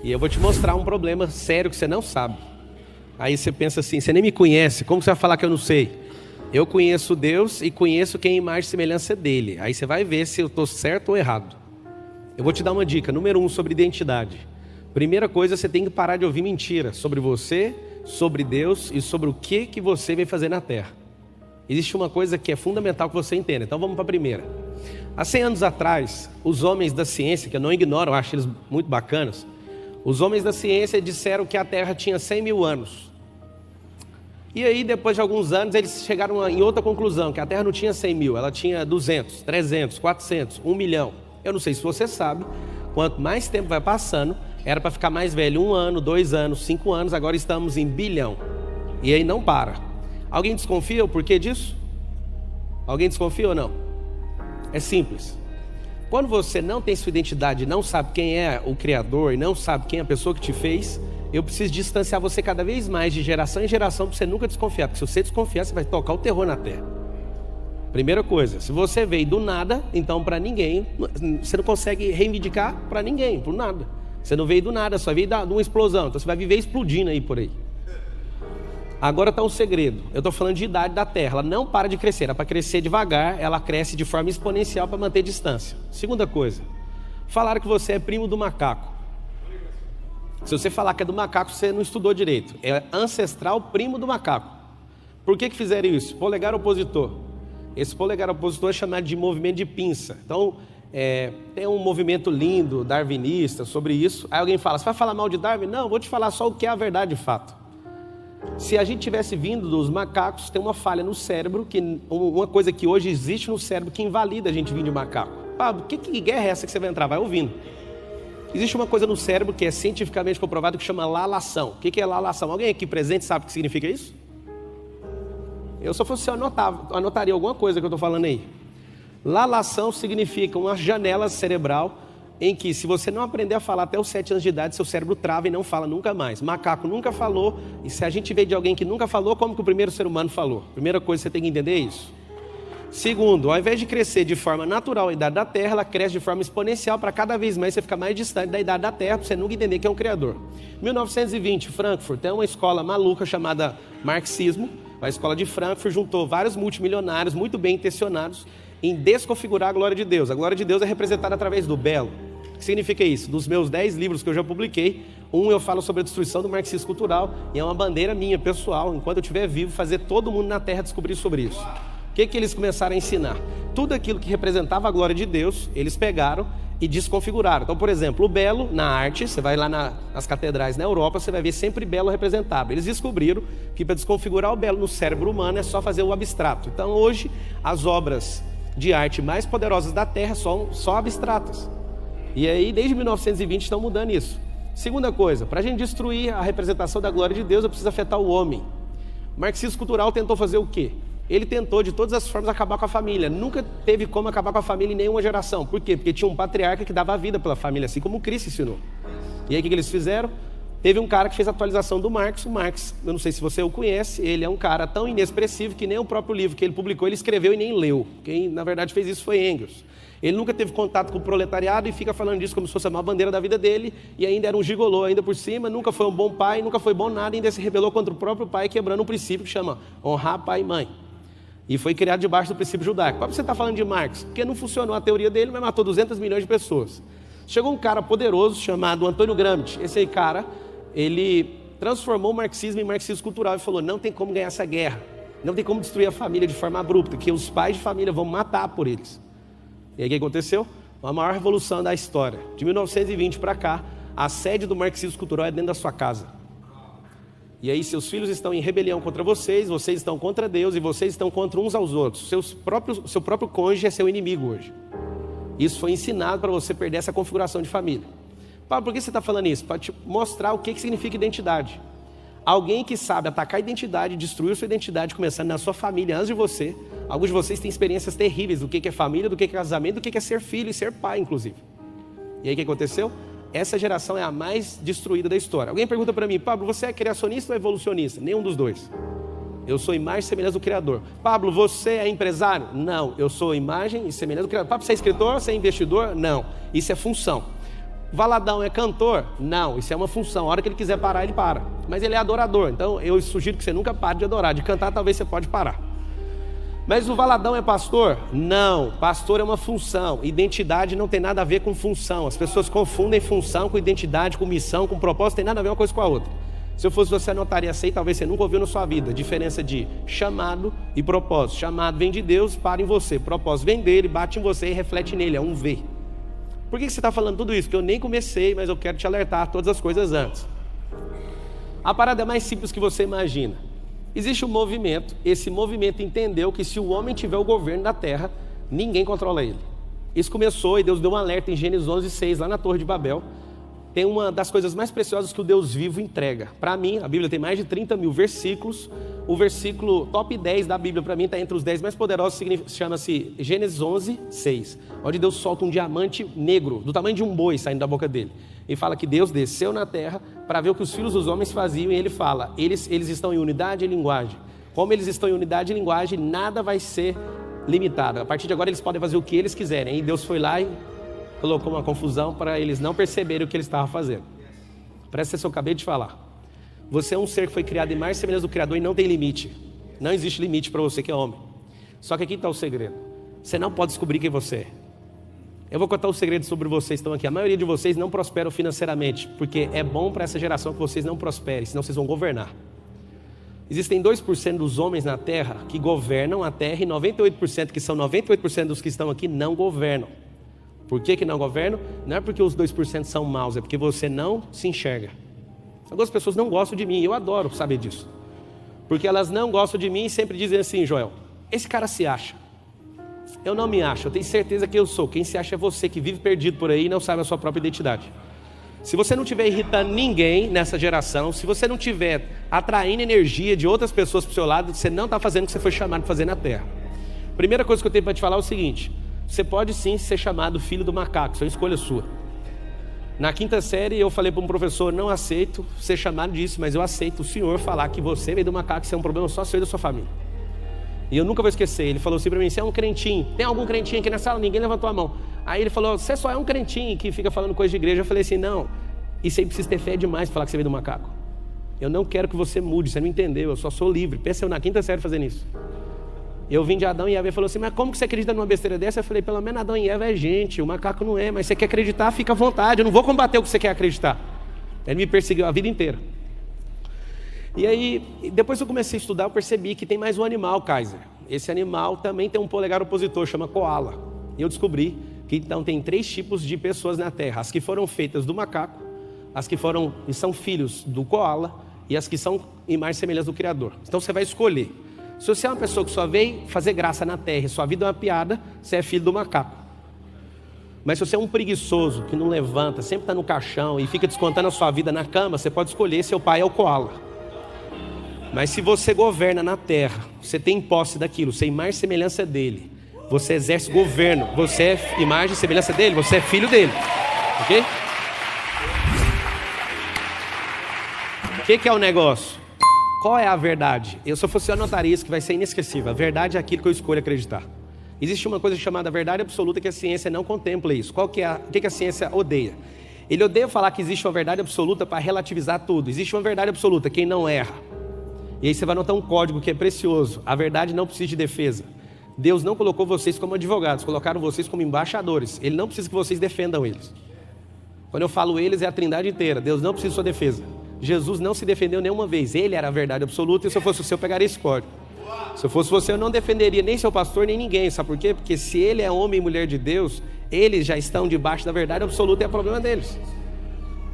E eu vou te mostrar um problema sério que você não sabe. Aí você pensa assim, você nem me conhece, como você vai falar que eu não sei? Eu conheço Deus e conheço quem é imagem e semelhança dele. Aí você vai ver se eu estou certo ou errado. Eu vou te dar uma dica, número 1, sobre identidade. Primeira coisa, você tem que parar de ouvir mentira sobre você, sobre Deus e sobre o que você vem fazer na Terra. Existe uma coisa que é fundamental que você entenda. Então vamos para a primeira. Há 100 anos atrás, os homens da ciência, que eu não ignoro, eu acho eles muito bacanas, os homens da ciência disseram que a Terra tinha 100 mil anos. E aí, depois de alguns anos, eles chegaram em outra conclusão, que a Terra não tinha 100 mil, ela tinha 200, 300, 400, 1 milhão. Eu não sei se você sabe, quanto mais tempo vai passando, era para ficar mais velho 1 ano, 2 anos, 5 anos, agora estamos em bilhão. E aí não para. Alguém desconfia o porquê disso? Alguém desconfia ou não? É simples. Quando você não tem sua identidade, não sabe quem é o Criador e não sabe quem é a pessoa que te fez, eu preciso distanciar você cada vez mais de geração em geração para você nunca desconfiar. Porque se você desconfiar, você vai tocar o terror na terra. Primeira coisa, se você veio do nada, então para ninguém, você não consegue reivindicar para ninguém, por nada. Você não veio do nada, só veio de uma explosão, então você vai viver explodindo aí por aí. Agora está um segredo, eu estou falando de idade da Terra, ela não para de crescer, era para crescer devagar, ela cresce de forma exponencial para manter distância. Segunda coisa, falaram que você é primo do macaco. Se você falar que é do macaco, você não estudou direito, é ancestral primo do macaco. Por que fizeram isso? Polegar opositor. Esse polegar opositor é chamado de movimento de pinça. Então, tem um movimento lindo, darwinista, sobre isso. Aí alguém fala, você vai falar mal de Darwin? Não, vou te falar só o que é a verdade de fato. Se a gente tivesse vindo dos macacos, tem uma falha no cérebro, uma coisa que hoje existe no cérebro que invalida a gente vir de macaco. Pablo, que guerra é essa que você vai entrar? Vai ouvindo. Existe uma coisa no cérebro que é cientificamente comprovado que chama lalação. O que é lalação? Alguém aqui presente sabe o que significa isso? Eu, se eu fosse, anotaria alguma coisa que eu estou falando aí. Lalação significa uma janela cerebral em que, se você não aprender a falar até os 7 anos de idade, seu cérebro trava e não fala nunca mais. Macaco nunca falou, e se a gente veio de alguém que nunca falou, como que o primeiro ser humano falou? Primeira coisa, você tem que entender isso. Segundo, ao invés de crescer de forma natural a idade da Terra, ela cresce de forma exponencial para cada vez mais você ficar mais distante da idade da Terra, para você nunca entender que é um criador. 1920, Frankfurt, tem uma escola maluca chamada marxismo. A escola de Frankfurt juntou vários multimilionários muito bem intencionados em desconfigurar a glória de Deus. A glória de Deus é representada através do belo. O que significa isso? Dos meus 10 livros que eu já publiquei, eu falo sobre a destruição do marxismo cultural, e é uma bandeira minha, pessoal, enquanto eu estiver vivo, fazer todo mundo na Terra descobrir sobre isso. O que eles começaram a ensinar? Tudo aquilo que representava a glória de Deus, eles pegaram e desconfiguraram. Então, por exemplo, o belo na arte, você vai lá nas catedrais na Europa, você vai ver sempre belo representado. Eles descobriram que para desconfigurar o belo no cérebro humano é só fazer o abstrato. Então, hoje, as obras de arte mais poderosas da Terra são só abstratas. E aí, desde 1920, estão mudando isso. Segunda coisa, para a gente destruir a representação da glória de Deus, eu preciso afetar o homem. O marxismo cultural tentou fazer o quê? Ele tentou, de todas as formas, acabar com a família. Nunca teve como acabar com a família em nenhuma geração. Por quê? Porque tinha um patriarca que dava a vida pela família, assim como o Cristo ensinou. E aí, o que eles fizeram? Teve um cara que fez a atualização do Marx. O Marx, eu não sei se você o conhece, ele é um cara tão inexpressivo que nem o próprio livro que ele publicou, ele escreveu e nem leu. Quem, na verdade, fez isso foi Engels. Ele nunca teve contato com o proletariado e fica falando disso como se fosse a maior bandeira da vida dele, e ainda era um gigolô ainda por cima, nunca foi um bom pai, nunca foi bom nada, ainda se rebelou contra o próprio pai, quebrando um princípio que chama honrar pai e mãe. E foi criado debaixo do princípio judaico. Por que você está falando de Marx? Porque não funcionou a teoria dele, mas matou 200 milhões de pessoas. Chegou um cara poderoso chamado Antônio Gramsci. Esse aí, cara, ele transformou o marxismo em marxismo cultural e falou, não tem como ganhar essa guerra, não tem como destruir a família de forma abrupta, que os pais de família vão matar por eles. E aí o que aconteceu? A maior revolução da história. De 1920 para cá, a sede do marxismo cultural é dentro da sua casa. E aí seus filhos estão em rebelião contra vocês, vocês estão contra Deus e vocês estão contra uns aos outros. Seu próprio cônjuge é seu inimigo hoje. Isso foi ensinado para você perder essa configuração de família. Paulo, por que você está falando isso? Para te mostrar o que significa identidade. Alguém que sabe atacar a identidade, destruir sua identidade, começando na sua família, antes de você. Alguns de vocês têm experiências terríveis do que é família, do que é casamento, do que é ser filho e ser pai, inclusive. E aí o que aconteceu? Essa geração é a mais destruída da história. Alguém pergunta para mim, Pablo, você é criacionista ou evolucionista? Nenhum dos dois. Eu sou imagem e semelhança do Criador. Pablo, você é empresário? Não, eu sou imagem e semelhança do Criador. Pablo, você é escritor? Você é investidor? Não, isso é função. Valadão é cantor? Não, isso é uma função. A hora que ele quiser parar, ele para. Mas ele é adorador, então eu sugiro que você nunca pare de adorar. De cantar, talvez você pode parar. Mas o Valadão é pastor? Não, pastor é uma função. Identidade não tem nada a ver com função. As pessoas confundem função com identidade, com missão, com propósito. Tem nada a ver uma coisa com a outra. Se eu fosse você, anotaria essa aí, talvez você nunca ouviu na sua vida. A diferença de chamado e propósito. Chamado vem de Deus, para em você. Propósito vem dele, bate em você e reflete nele. É um V. Por que você está falando tudo isso? Porque eu nem comecei, mas eu quero te alertar a todas as coisas antes. A parada é mais simples que você imagina. Existe um movimento, esse movimento entendeu que se o homem tiver o governo da terra, ninguém controla ele. Isso começou e Deus deu um alerta em Gênesis 11:6, lá na Torre de Babel. Tem uma das coisas mais preciosas que o Deus vivo entrega. Para mim, a Bíblia tem mais de 30 mil versículos. O versículo top 10 da Bíblia, para mim, está entre os 10 mais poderosos, chama-se Gênesis 11:6, onde Deus solta um diamante negro, do tamanho de um boi, saindo da boca dele. E fala que Deus desceu na terra para ver o que os filhos dos homens faziam, e ele fala, eles estão em unidade e linguagem. Como eles estão em unidade e linguagem, nada vai ser limitado. A partir de agora, eles podem fazer o que eles quiserem. E Deus foi lá e colocou uma confusão para eles não perceberem o que eles estavam fazendo. Presta atenção, eu acabei de falar. Você é um ser que foi criado em mais semelhança do Criador e não tem limite. Não existe limite para você que é homem. Só que aqui está o segredo. Você não pode descobrir quem você é. Eu vou contar um segredo sobre vocês que estão aqui. A maioria de vocês não prosperam financeiramente, porque é bom para essa geração que vocês não prosperem, senão vocês vão governar. Existem 2% dos homens na terra que governam a terra e 98%, que são 98% dos que estão aqui, não governam. Por que não governam? Não é porque os 2% são maus, é porque você não se enxerga. Algumas pessoas não gostam de mim, eu adoro saber disso. Porque elas não gostam de mim e sempre dizem assim, Joel, esse cara se acha. Eu não me acho, eu tenho certeza que eu sou. Quem se acha é você que vive perdido por aí e não sabe a sua própria identidade. Se você não estiver irritando ninguém nessa geração, se você não estiver atraindo energia de outras pessoas para o seu lado, você não está fazendo o que você foi chamado para fazer na terra. Primeira coisa que eu tenho para te falar é o seguinte, você pode sim ser chamado filho do macaco, isso é uma escolha sua. Na 5ª série eu falei para um professor, não aceito ser chamado disso, mas eu aceito o senhor falar que você veio do macaco, isso é um problema só seu e da sua família. E eu nunca vou esquecer, ele falou assim para mim, você é um crentinho, tem algum crentinho aqui na sala? Ninguém levantou a mão. Aí ele falou, você só é um crentinho que fica falando coisa de igreja. Eu falei assim, não, isso aí precisa ter fé demais para falar que você veio do macaco. Eu não quero que você mude, você não entendeu, eu só sou livre. Pensa eu na 5ª série fazendo isso. Eu vim de Adão e Eva e falou assim, mas como que você acredita numa besteira dessa? Eu falei, pelo menos Adão e Eva é gente, o macaco não é, mas você quer acreditar, fica à vontade, eu não vou combater o que você quer acreditar. Ele me perseguiu a vida inteira. E aí, depois que eu comecei a estudar, eu percebi que tem mais um animal, Kaiser. Esse animal também tem um polegar opositor, chama koala. E eu descobri que então tem 3 tipos de pessoas na Terra. As que foram feitas do macaco, as que são filhos do koala e as que são imagem e semelhança do Criador. Então você vai escolher. Se você é uma pessoa que só veio fazer graça na Terra e sua vida é uma piada, você é filho do macaco. Mas se você é um preguiçoso, que não levanta, sempre está no caixão e fica descontando a sua vida na cama, você pode escolher, seu pai é o koala. Mas se você governa na terra, você tem posse daquilo, você é imagem e semelhança dele, você exerce governo, você é imagem e semelhança dele, você é filho dele, ok? O que é o negócio? Qual é a verdade? Eu, se eu fosse, eu anotaria isso que vai ser inesquecível. A verdade é aquilo que eu escolho acreditar. Existe uma coisa chamada verdade absoluta que a ciência não contempla isso. O que a ciência odeia? Ele odeia falar que existe uma verdade absoluta para relativizar tudo. Existe uma verdade absoluta, quem não erra. E aí você vai notar um código que é precioso. A verdade não precisa de defesa. Deus não colocou vocês como advogados, colocaram vocês como embaixadores. Ele não precisa que vocês defendam eles. Quando eu falo eles, é a trindade inteira. Deus não precisa de sua defesa. Jesus não se defendeu nenhuma vez. Ele era a verdade absoluta e se eu fosse você, eu pegaria esse código. Se eu fosse você, eu não defenderia nem seu pastor, nem ninguém. Sabe por quê? Porque se ele é homem e mulher de Deus, eles já estão debaixo da verdade absoluta e é problema deles.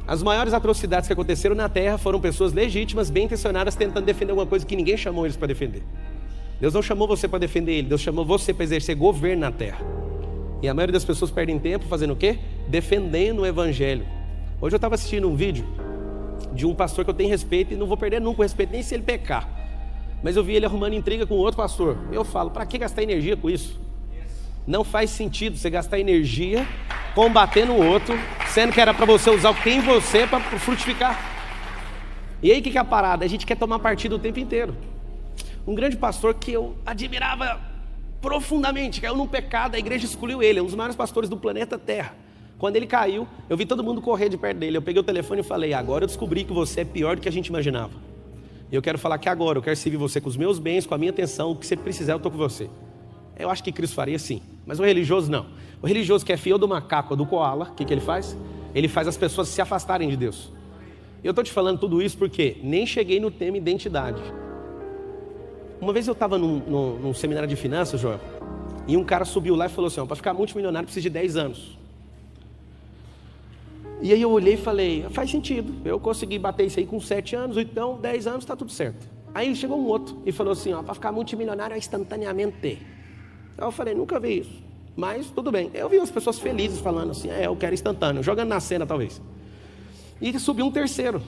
As maiores atrocidades que aconteceram na terra foram pessoas legítimas, bem intencionadas, tentando defender alguma coisa que ninguém chamou eles para defender. Deus não chamou você para defender ele, Deus chamou você para exercer governo na terra. E a maioria das pessoas perdem tempo fazendo o quê? Defendendo o evangelho. Hoje eu estava assistindo um vídeo de um pastor que eu tenho respeito e não vou perder nunca o respeito, nem se ele pecar. Mas eu vi ele arrumando intriga com outro pastor. Eu falo, para que gastar energia com isso? Não faz sentido você gastar energia combatendo o outro, sendo que era para você usar o que tem em você para frutificar. E aí o que é a parada? A gente quer tomar partido o tempo inteiro. Um grande pastor que eu admirava profundamente, caiu num pecado, a igreja excluiu ele, é um dos maiores pastores do planeta Terra. Quando ele caiu, eu vi todo mundo correr de perto dele. Eu peguei o telefone e falei: agora eu descobri que você é pior do que a gente imaginava. E eu quero falar que agora eu quero servir você com os meus bens, com a minha atenção. O que você precisar, eu estou com você. Eu acho que Cristo faria sim, mas o religioso não. O religioso que é fiel do macaco ou do koala, o que ele faz? Ele faz as pessoas se afastarem de Deus. Eu estou te falando tudo isso porque nem cheguei no tema identidade. Uma vez eu estava num seminário de finanças, Joel, e um cara subiu lá e falou assim: para ficar multimilionário precisa de 10 anos. E aí eu olhei e falei: faz sentido, eu consegui bater isso aí com 7 anos, então 10 anos está tudo certo. Aí chegou um outro e falou assim: para ficar multimilionário é instantaneamente. Aí eu falei: nunca vi isso, mas tudo bem. Eu vi as pessoas felizes falando assim: eu quero instantâneo, jogando na cena talvez. E subiu um terceiro,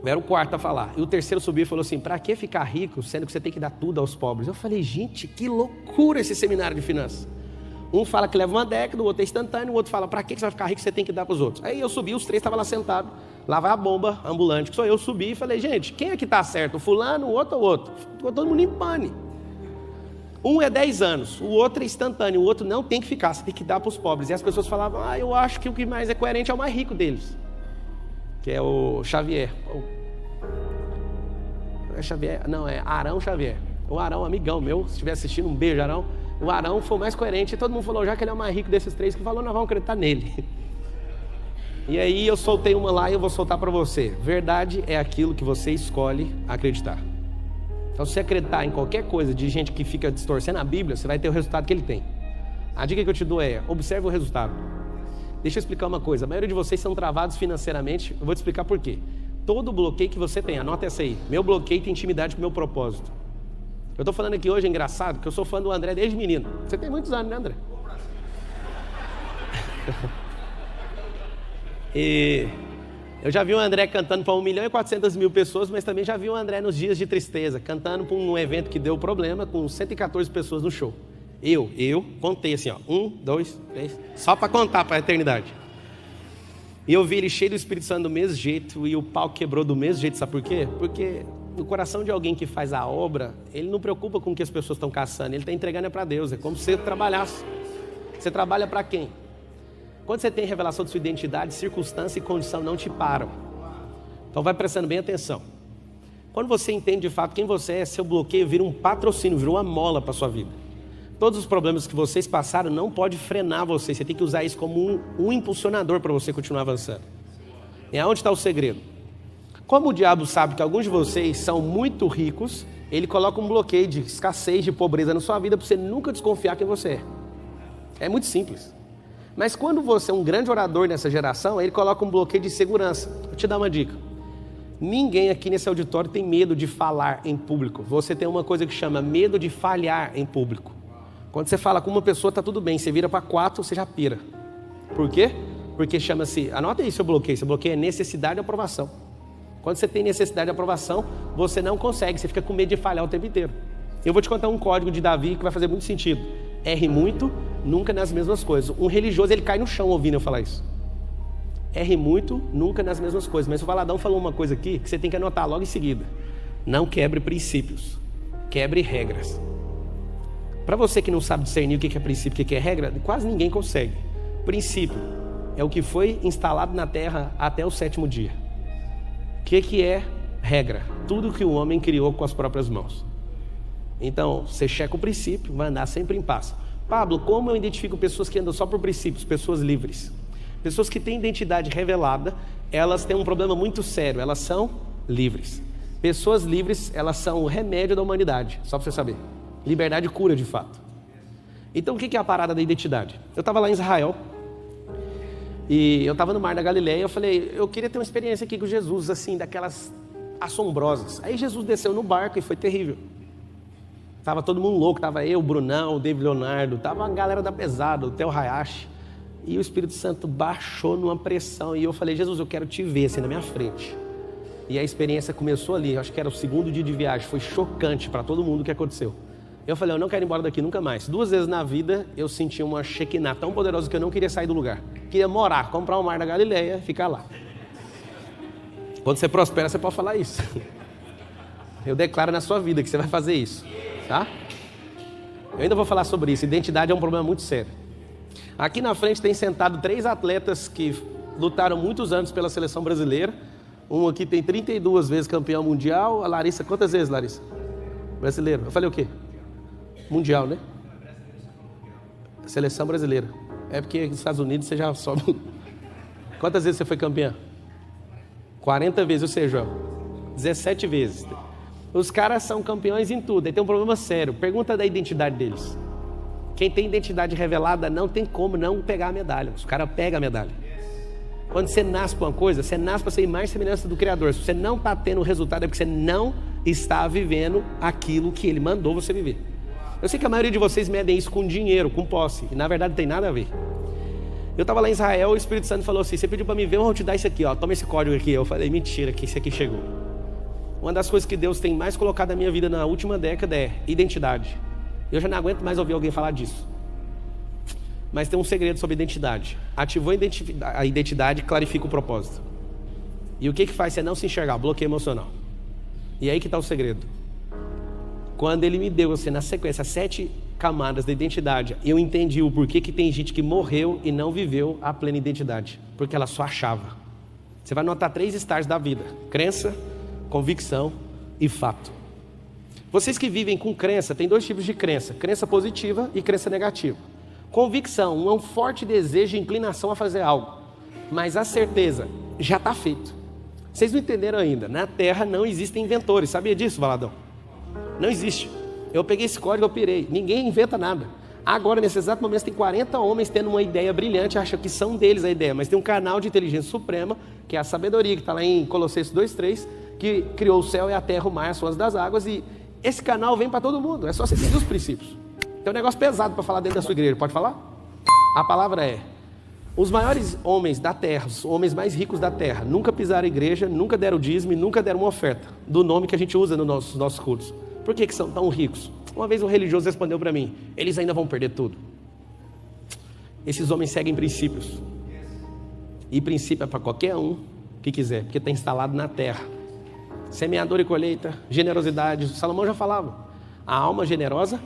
era o quarto a falar, e o terceiro subiu e falou assim: para que ficar rico, sendo que você tem que dar tudo aos pobres? Eu falei: gente, que loucura esse seminário de finanças. Um fala que leva uma década, o outro é instantâneo, o outro fala: para que você vai ficar rico, você tem que dar para os outros? Aí eu subi, os três estavam lá sentados, lá vai a bomba ambulante, que sou eu, subi e falei: gente, quem é que está certo, o fulano, o outro ou o outro? Ficou todo mundo em pane. Um é 10 anos, o outro é instantâneo, o outro não tem que ficar, você tem que dar para os pobres. E as pessoas falavam: eu acho que o que mais é coerente é o mais rico deles, que é o Xavier. É Xavier? Não, é Arão Xavier. O Arão, amigão meu, se estiver assistindo, um beijo, Arão. O Arão foi o mais coerente, e todo mundo falou: já que ele é o mais rico desses três, que falou, nós vamos acreditar nele. E aí eu soltei uma lá e eu vou soltar para você: verdade é aquilo que você escolhe acreditar. Então, se você acreditar em qualquer coisa de gente que fica distorcendo a Bíblia, você vai ter o resultado que ele tem. A dica que eu te dou é: observe o resultado. Deixa eu explicar uma coisa: a maioria de vocês são travados financeiramente. Eu vou te explicar por quê. Todo bloqueio que você tem, anota essa aí: meu bloqueio tem intimidade com o meu propósito. Eu estou falando aqui hoje, é engraçado, que eu sou fã do André desde menino. Você tem muitos anos, né, André? E eu já vi o André cantando para 1.400.000 pessoas, mas também já vi o André nos dias de tristeza, cantando para um evento que deu problema, com 114 pessoas no show. Eu contei assim, 1, 2, 3, só para contar para a eternidade. E eu vi ele cheio do Espírito Santo do mesmo jeito, e o pau quebrou do mesmo jeito, sabe por quê? Porque no coração de alguém que faz a obra, ele não preocupa com o que as pessoas estão caçando, ele está entregando para Deus. É como se você trabalhasse. Você trabalha para quem? Quando você tem revelação de sua identidade, circunstância e condição não te param. Então vai prestando bem atenção. Quando você entende de fato quem você é, seu bloqueio vira um patrocínio, vira uma mola para a sua vida. Todos os problemas que vocês passaram não pode frenar você, você tem que usar isso como um impulsionador para você continuar avançando. E aonde está o segredo? Como o diabo sabe que alguns de vocês são muito ricos, ele coloca um bloqueio de escassez, de pobreza na sua vida para você nunca desconfiar quem você é. É muito simples. Mas quando você é um grande orador nessa geração, ele coloca um bloqueio de segurança. Vou te dar uma dica. Ninguém aqui nesse auditório tem medo de falar em público. Você tem uma coisa que chama medo de falhar em público. Quando você fala com uma pessoa, está tudo bem. Você vira para 4, você já pira. Por quê? Porque chama-se, anota aí seu bloqueio. Seu bloqueio é necessidade de aprovação. Quando você tem necessidade de aprovação, você não consegue, você fica com medo de falhar o tempo inteiro. Eu vou te contar um código de Davi que vai fazer muito sentido. Erre muito, nunca nas mesmas coisas. Um religioso, ele cai no chão ouvindo eu falar isso. Erre muito, nunca nas mesmas coisas. Mas o Valadão falou uma coisa aqui que você tem que anotar logo em seguida: não quebre princípios, quebre regras. Para você que não sabe discernir o que é princípio e o que é regra, quase ninguém consegue. Princípio é o que foi instalado na terra até o 7º dia. O que é regra? Tudo que o homem criou com as próprias mãos. Então, você checa o princípio, vai andar sempre em paz. Pablo, como eu identifico pessoas que andam só por princípios? Pessoas livres. Pessoas que têm identidade revelada, elas têm um problema muito sério, elas são livres. Pessoas livres, elas são o remédio da humanidade, só para você saber. Liberdade cura de fato. Então, o que é a parada da identidade? Eu estava lá em Israel, e eu estava no Mar da Galileia, e eu falei: eu queria ter uma experiência aqui com Jesus, assim, daquelas assombrosas. Aí Jesus desceu no barco e foi terrível. Tava todo mundo louco, tava eu, o Brunão, o David Leonardo, tava a galera da pesada, o Theo Hayashi. E o Espírito Santo baixou numa pressão, e eu falei: Jesus, eu quero te ver assim na minha frente. E a experiência começou ali, acho que era o 2º dia de viagem, foi chocante para todo mundo o que aconteceu. Eu falei: eu não quero ir embora daqui nunca mais. 2 vezes na vida eu senti uma Shekinah tão poderosa que eu não queria sair do lugar. Queria morar, comprar um Mar da Galileia e ficar lá. Quando você prospera, você pode falar isso. Eu declaro na sua vida que você vai fazer isso, tá? Eu ainda vou falar sobre isso. Identidade é um problema muito sério. Aqui na frente tem sentado 3 atletas que lutaram muitos anos pela seleção brasileira. Um aqui tem 32 vezes campeão mundial. A Larissa, quantas vezes, Larissa? Brasileiro. Eu falei o quê? Mundial, né? Seleção brasileira. É porque nos Estados Unidos você já sobe. Quantas vezes você foi campeão? 40 vezes, ou seja, 17 vezes. Os caras são campeões em tudo. Aí tem um problema sério. Pergunta da identidade deles. Quem tem identidade revelada não tem como não pegar a medalha. Os caras pegam a medalha. Quando você nasce com uma coisa, você nasce para ser imagem e semelhança do Criador. Se você não está tendo o resultado, é porque você não está vivendo aquilo que Ele mandou você viver. Eu sei que a maioria de vocês medem isso com dinheiro, com posse. E na verdade não tem nada a ver. Eu estava lá em Israel, o Espírito Santo falou assim: você pediu para mim ver, eu vou te dar isso aqui, ó, toma esse código aqui. Eu falei: mentira, que isso aqui chegou. Uma das coisas que Deus tem mais colocado na minha vida na última década é identidade. Eu já não aguento mais ouvir alguém falar disso. Mas tem um segredo sobre identidade. Ativou a identidade, clarifica o propósito. E o que faz você não se enxergar? Bloqueio emocional. E aí que está o segredo. Quando Ele me deu, assim, na sequência, 7 camadas da identidade, eu entendi o porquê que tem gente que morreu e não viveu a plena identidade. Porque ela só achava. Você vai notar 3 estágios da vida: crença, convicção e fato. Vocês que vivem com crença, tem 2 tipos de crença: crença positiva e crença negativa. Convicção é um forte desejo e inclinação a fazer algo, mas a certeza já está feito. Vocês não entenderam ainda. Na Terra não existem inventores. Sabia disso, Valadão? Não existe. Eu peguei esse código, eu pirei. Ninguém inventa nada. Agora, nesse exato momento, tem 40 homens tendo uma ideia brilhante, acham que são deles a ideia, mas tem um canal de inteligência suprema, que é a sabedoria, que está lá em Colossenses 2:3, que criou o céu e a terra, o mar, as fontes das águas, e esse canal vem para todo mundo. É só você seguir os princípios. Tem um negócio pesado para falar dentro da sua igreja, pode falar? A palavra é: os maiores homens da terra, os homens mais ricos da terra, nunca pisaram a igreja, nunca deram dízimo, nunca deram uma oferta, do nome que a gente usa nos nossos cultos. Por que são tão ricos? Uma vez um religioso respondeu para mim: eles ainda vão perder tudo. Esses homens seguem princípios. E princípio é para qualquer um que quiser, porque está instalado na terra. Semeador e colheita, generosidade. Salomão já falava: a alma generosa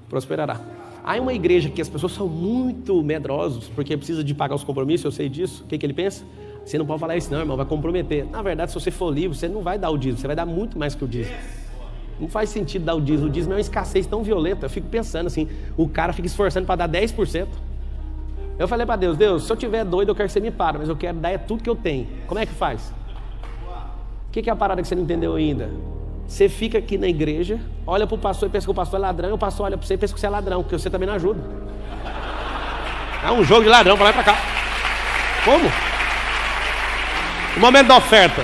prosperará. Há uma igreja que as pessoas são muito medrosos, porque precisa de pagar os compromissos, eu sei disso. O que ele pensa? Você não pode falar isso não, irmão, vai comprometer. Na verdade, se você for livre, você não vai dar o dízimo, você vai dar muito mais que o dízimo. Não faz sentido dar o dízimo é uma escassez tão violenta. Eu fico pensando assim, o cara fica esforçando para dar 10%. Eu falei para Deus: Deus, se eu tiver doido, eu quero que você me pare, mas eu quero dar tudo que eu tenho. Como é que faz? O que é a parada que você não entendeu ainda? Você fica aqui na igreja, olha para o pastor e pensa que o pastor é ladrão, e o pastor olha para você e pensa que você é ladrão, porque você também não ajuda. É um jogo de ladrão, para lá e para cá. Como? O momento da oferta.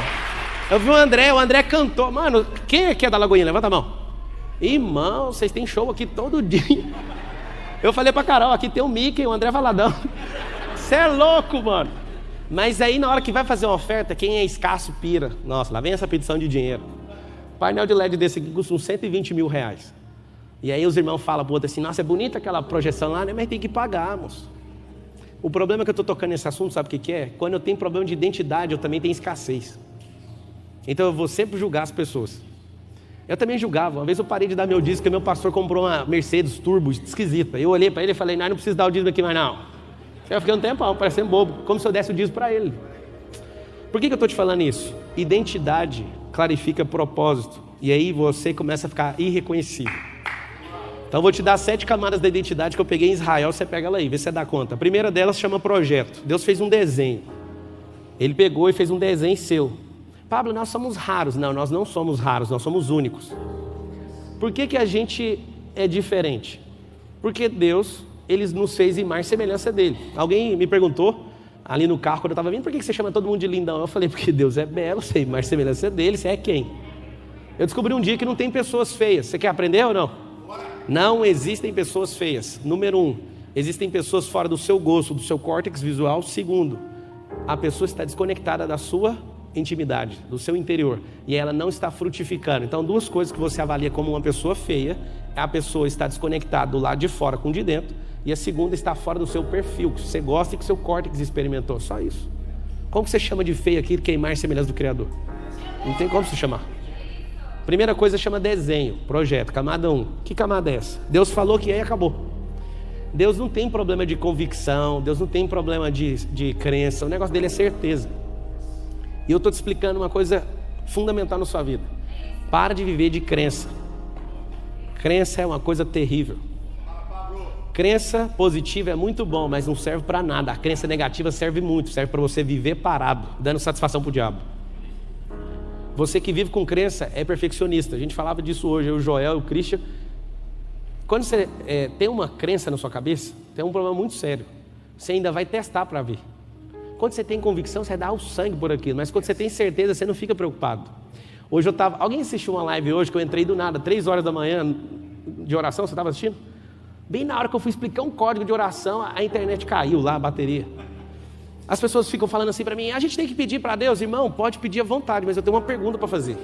Eu vi o André cantou. Mano, quem aqui é da Lagoinha? Levanta a mão. Irmão, vocês têm show aqui todo dia. Eu falei pra Carol, aqui tem o Mickey e o André Valadão. Você é louco, mano. Mas aí na hora que vai fazer uma oferta, quem é escasso pira. Nossa, lá vem essa petição de dinheiro. Painel de LED desse aqui custa uns 120 mil reais. E aí os irmãos falam pro outro assim: nossa, é bonita aquela projeção lá, né? Mas tem que pagar, moço. O problema que eu tô tocando nesse assunto, sabe o que é? Quando eu tenho problema de identidade, eu também tenho escassez. Então eu vou sempre julgar as pessoas. Eu também julgava. Uma vez eu parei de dar meu dízimo, porque meu pastor comprou uma Mercedes Turbo esquisita. Eu olhei para ele e falei: não precisa dar o dízimo aqui mais não. Eu fiquei um tempão, parecendo bobo, como se eu desse o dízimo para ele. Por que eu estou te falando isso? Identidade clarifica propósito. E aí você começa a ficar irreconhecível. Então eu vou te dar 7 camadas da identidade que eu peguei em Israel. Você pega ela aí, vê se você dá conta. A primeira delas chama projeto. Deus fez um desenho. Ele pegou e fez um desenho seu. Pablo, nós somos raros. Não, nós não somos raros, nós somos únicos. Por que a gente é diferente? Porque Deus, Ele nos fez imagem e semelhança dele. Alguém me perguntou ali no carro quando eu estava vindo: por que você chama todo mundo de lindão? Eu falei: porque Deus é belo, você é imagem e semelhança dele, você é quem? Eu descobri um dia que não tem pessoas feias. Você quer aprender ou não? Não existem pessoas feias. Número 1, existem pessoas fora do seu gosto, do seu córtex visual. Segundo, a pessoa está desconectada da sua intimidade, do seu interior, e ela não está frutificando. Então 2 coisas que você avalia como uma pessoa feia: a pessoa está desconectada do lado de fora com o de dentro, e a segunda está fora do seu perfil, que você gosta e que o seu córtex experimentou. Só isso. Como que você chama de feio aquilo que é imagem e semelhança do Criador? Não tem como se chamar. Primeira coisa chama desenho, projeto, camada 1. Que camada é essa? Deus falou que é e acabou. Deus não tem problema de convicção, Deus não tem problema de crença, o negócio dele é certeza. E eu estou te explicando uma coisa fundamental na sua vida. Para de viver de crença. Crença é uma coisa terrível. Crença positiva é muito bom, mas não serve para nada. A crença negativa serve muito, serve para você viver parado, dando satisfação para o diabo. Você que vive com crença é perfeccionista. A gente falava disso hoje, eu, o Joel e o Christian. Quando você tem uma crença na sua cabeça, tem um problema muito sério. Você ainda vai testar para ver. Quando você tem convicção, você dá o sangue por aquilo. Mas quando você tem certeza, você não fica preocupado. Hoje alguém assistiu uma live hoje que eu entrei do nada, 3 horas da manhã de oração, você estava assistindo? Bem na hora que eu fui explicar um código de oração, a internet caiu lá, a bateria. As pessoas ficam falando assim para mim, a gente tem que pedir para Deus, irmão, pode pedir à vontade, mas eu tenho uma pergunta para fazer.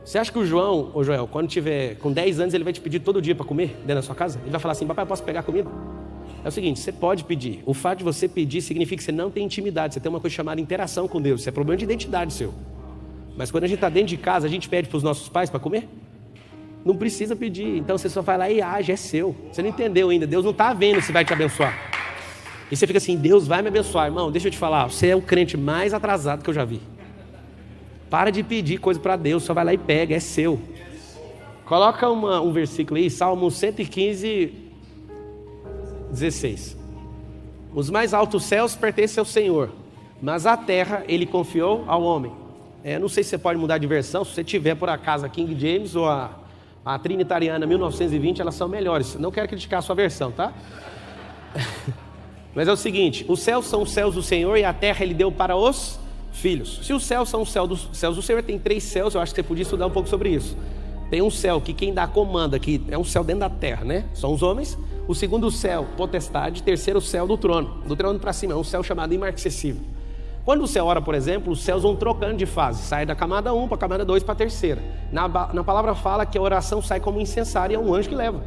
Você acha que o João, ô Joel, quando tiver com 10 anos, ele vai te pedir todo dia para comer dentro da sua casa? Ele vai falar assim, papai, posso pegar comida? É o seguinte, você pode pedir. O fato de você pedir significa que você não tem intimidade, você tem uma coisa chamada interação com Deus. Isso é problema de identidade seu. Mas quando a gente está dentro de casa, a gente pede para os nossos pais para comer? Não precisa pedir. Então você só vai lá e age, é seu. Você não entendeu ainda. Deus não está vendo se vai te abençoar. E você fica assim, Deus vai me abençoar. Irmão, deixa eu te falar, você é o crente mais atrasado que eu já vi. Para de pedir coisa para Deus, só vai lá e pega, é seu. Coloca um versículo aí, Salmo 115, 16. Os mais altos céus pertencem ao Senhor, mas a terra ele confiou ao homem. Não sei se você pode mudar de versão, se você tiver por acaso a King James ou a Trinitariana 1920, elas são melhores. Não quero criticar a sua versão, tá? Mas é o seguinte, os céus são os céus do Senhor e a terra ele deu para os filhos. Se os céus são os céus do Senhor, tem 3 céus, eu acho que você podia estudar um pouco sobre isso. Tem um céu que quem dá comanda, que é um céu dentro da terra, né? São os homens. O segundo céu, potestade. Terceiro céu do trono para cima, é um céu chamado imarcessível. Quando o céu ora, por exemplo, os céus vão trocando de fase. Sai da camada 1 para a camada 2 para a terceira. Na palavra fala que a oração sai como incensário e é um anjo que leva.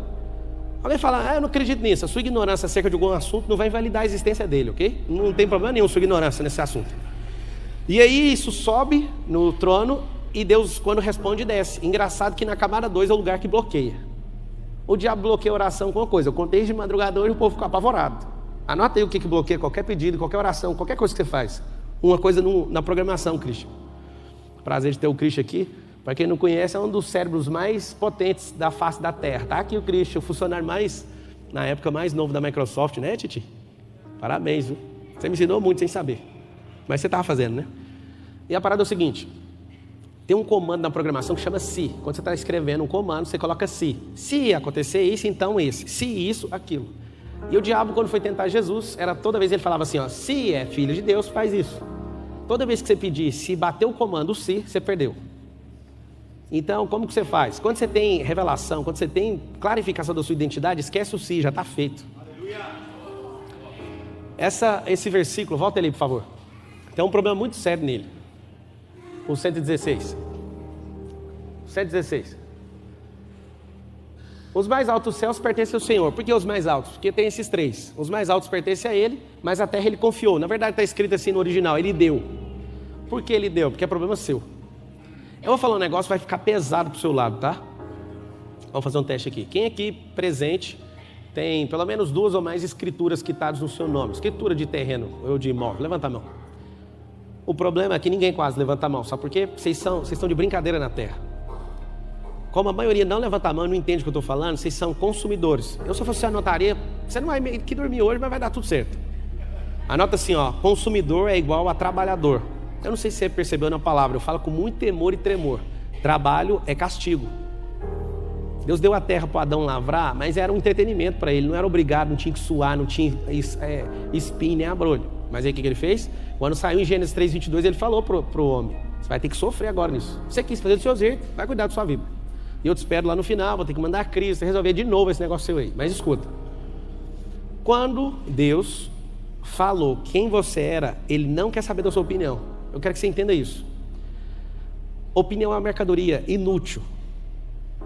Alguém fala, eu não acredito nisso. A sua ignorância acerca de algum assunto não vai invalidar a existência dele, ok? Não tem problema nenhum sua ignorância nesse assunto. E aí isso sobe no trono e Deus, quando responde, desce. Engraçado que na camada 2 é o lugar que bloqueia. O diabo bloqueia a oração com uma coisa. Eu contei de madrugador e o povo fica apavorado. Anota aí o que bloqueia qualquer pedido, qualquer oração, qualquer coisa que você faz. Uma coisa na programação, Christian. Prazer de ter o Christian aqui. Para quem não conhece, é um dos cérebros mais potentes da face da Terra. Tá aqui o Christian, o funcionário na época mais novo da Microsoft, né, Titi? Parabéns, viu? Você me ensinou muito sem saber. Mas você estava fazendo, né? E a parada é o seguinte. Tem um comando na programação que chama se. Quando você está escrevendo um comando, você coloca se. Se acontecer isso, então esse. Se isso, aquilo. E o diabo, quando foi tentar Jesus, era toda vez ele falava assim, ó, se é filho de Deus, faz isso. Toda vez que você pedir, se bater o comando se, você perdeu. Então, como que você faz? Quando você tem revelação, quando você tem clarificação da sua identidade, esquece o se, já está feito. Esse versículo, volta ali, por favor. Tem um problema muito sério nele. O 116. 116. Os mais altos céus pertencem ao Senhor. Por que os mais altos? Porque tem esses 3. Os mais altos pertencem a Ele, mas a terra Ele confiou. Na verdade está escrito assim no original, Ele deu. Por que Ele deu? Porque é problema seu. Eu vou falar um negócio que vai ficar pesado pro seu lado, tá? Vamos fazer um teste aqui. Quem aqui presente tem pelo menos 2 ou mais escrituras quitadas no seu nome? Escritura de terreno ou de imóvel? Levanta a mão. O problema é que ninguém quase levanta a mão. Sabe por quê? Vocês estão de brincadeira na terra. Como a maioria não levanta a mão e não entende o que eu estou falando, vocês são consumidores. Eu, se eu fosse anotaria, você não vai que dormir hoje, mas vai dar tudo certo. Anota assim, ó, consumidor é igual a trabalhador. Eu não sei se você percebeu na palavra, eu falo com muito temor e tremor. Trabalho é castigo. Deus deu a terra para Adão lavrar, mas era um entretenimento para ele, não era obrigado, não tinha que suar, não tinha espinho nem abrolho. Mas aí o que ele fez? Quando saiu em Gênesis 3:22, ele falou pro homem, você vai ter que sofrer agora nisso. Você quis fazer do seu jeito, vai cuidar da sua vida. E eu te espero lá no final, vou ter que mandar a Cristo, resolver de novo esse negócio seu aí. Mas escuta, quando Deus falou quem você era, Ele não quer saber da sua opinião. Eu quero que você entenda isso. Opinião é uma mercadoria inútil,